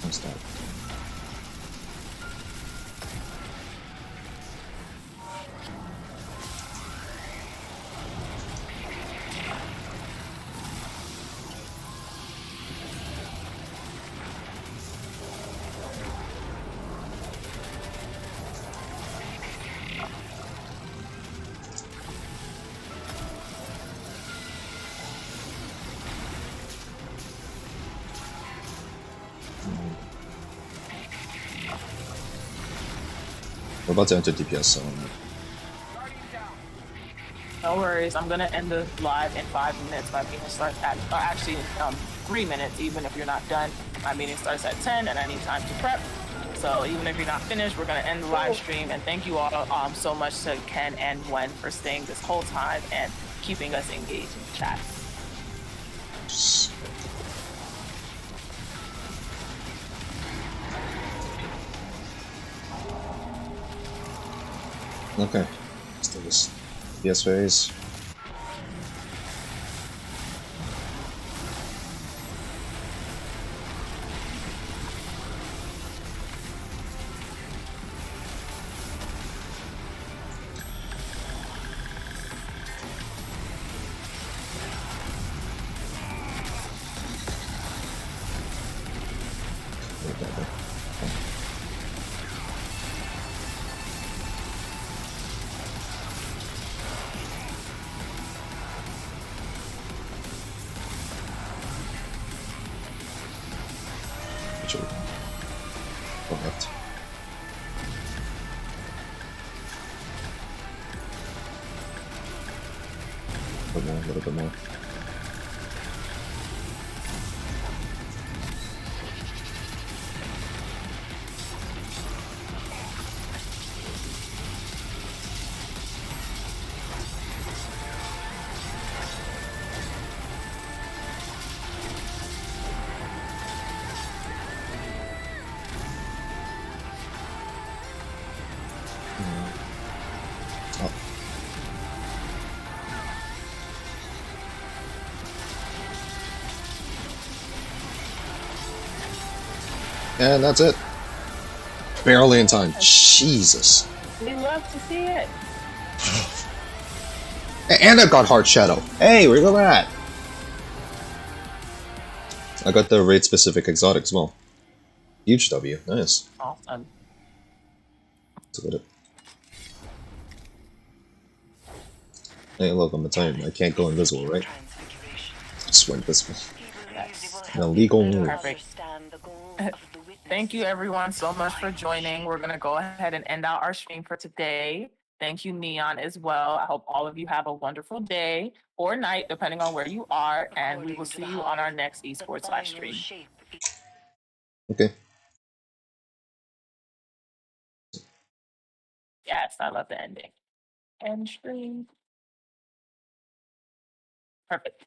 What's that? We're about to enter DPS zone. No worries. I'm gonna end the live in 5 minutes. My meeting starts at, or actually, 3 minutes. Even if you're not done, my meeting starts at 10, and I need time to prep. So even if you're not finished, we're gonna end the live stream. And thank you all so much to Ken and Gwen for staying this whole time and keeping us engaged in the chat. Okay. Let's do this. PS phase. Go left. A little bit more. And that's it. Barely in time. Jesus. We love to see it. And I got Heart Shadow. Hey, look at that. I got the raid specific exotic as well. Huge W. Nice. Awesome. Let's look at it. Hey, look, I'm gonna tell you, I can't go invisible, right? Just went invisible. An illegal move. Perfect. Thank you everyone so much for joining. We're gonna go ahead and end out our stream for today. Thank you, Neon, as well. I hope all of you have a wonderful day or night, depending on where you are, and we will see you on our next esports live stream. Okay. Yes, I love the ending. End stream. Perfect.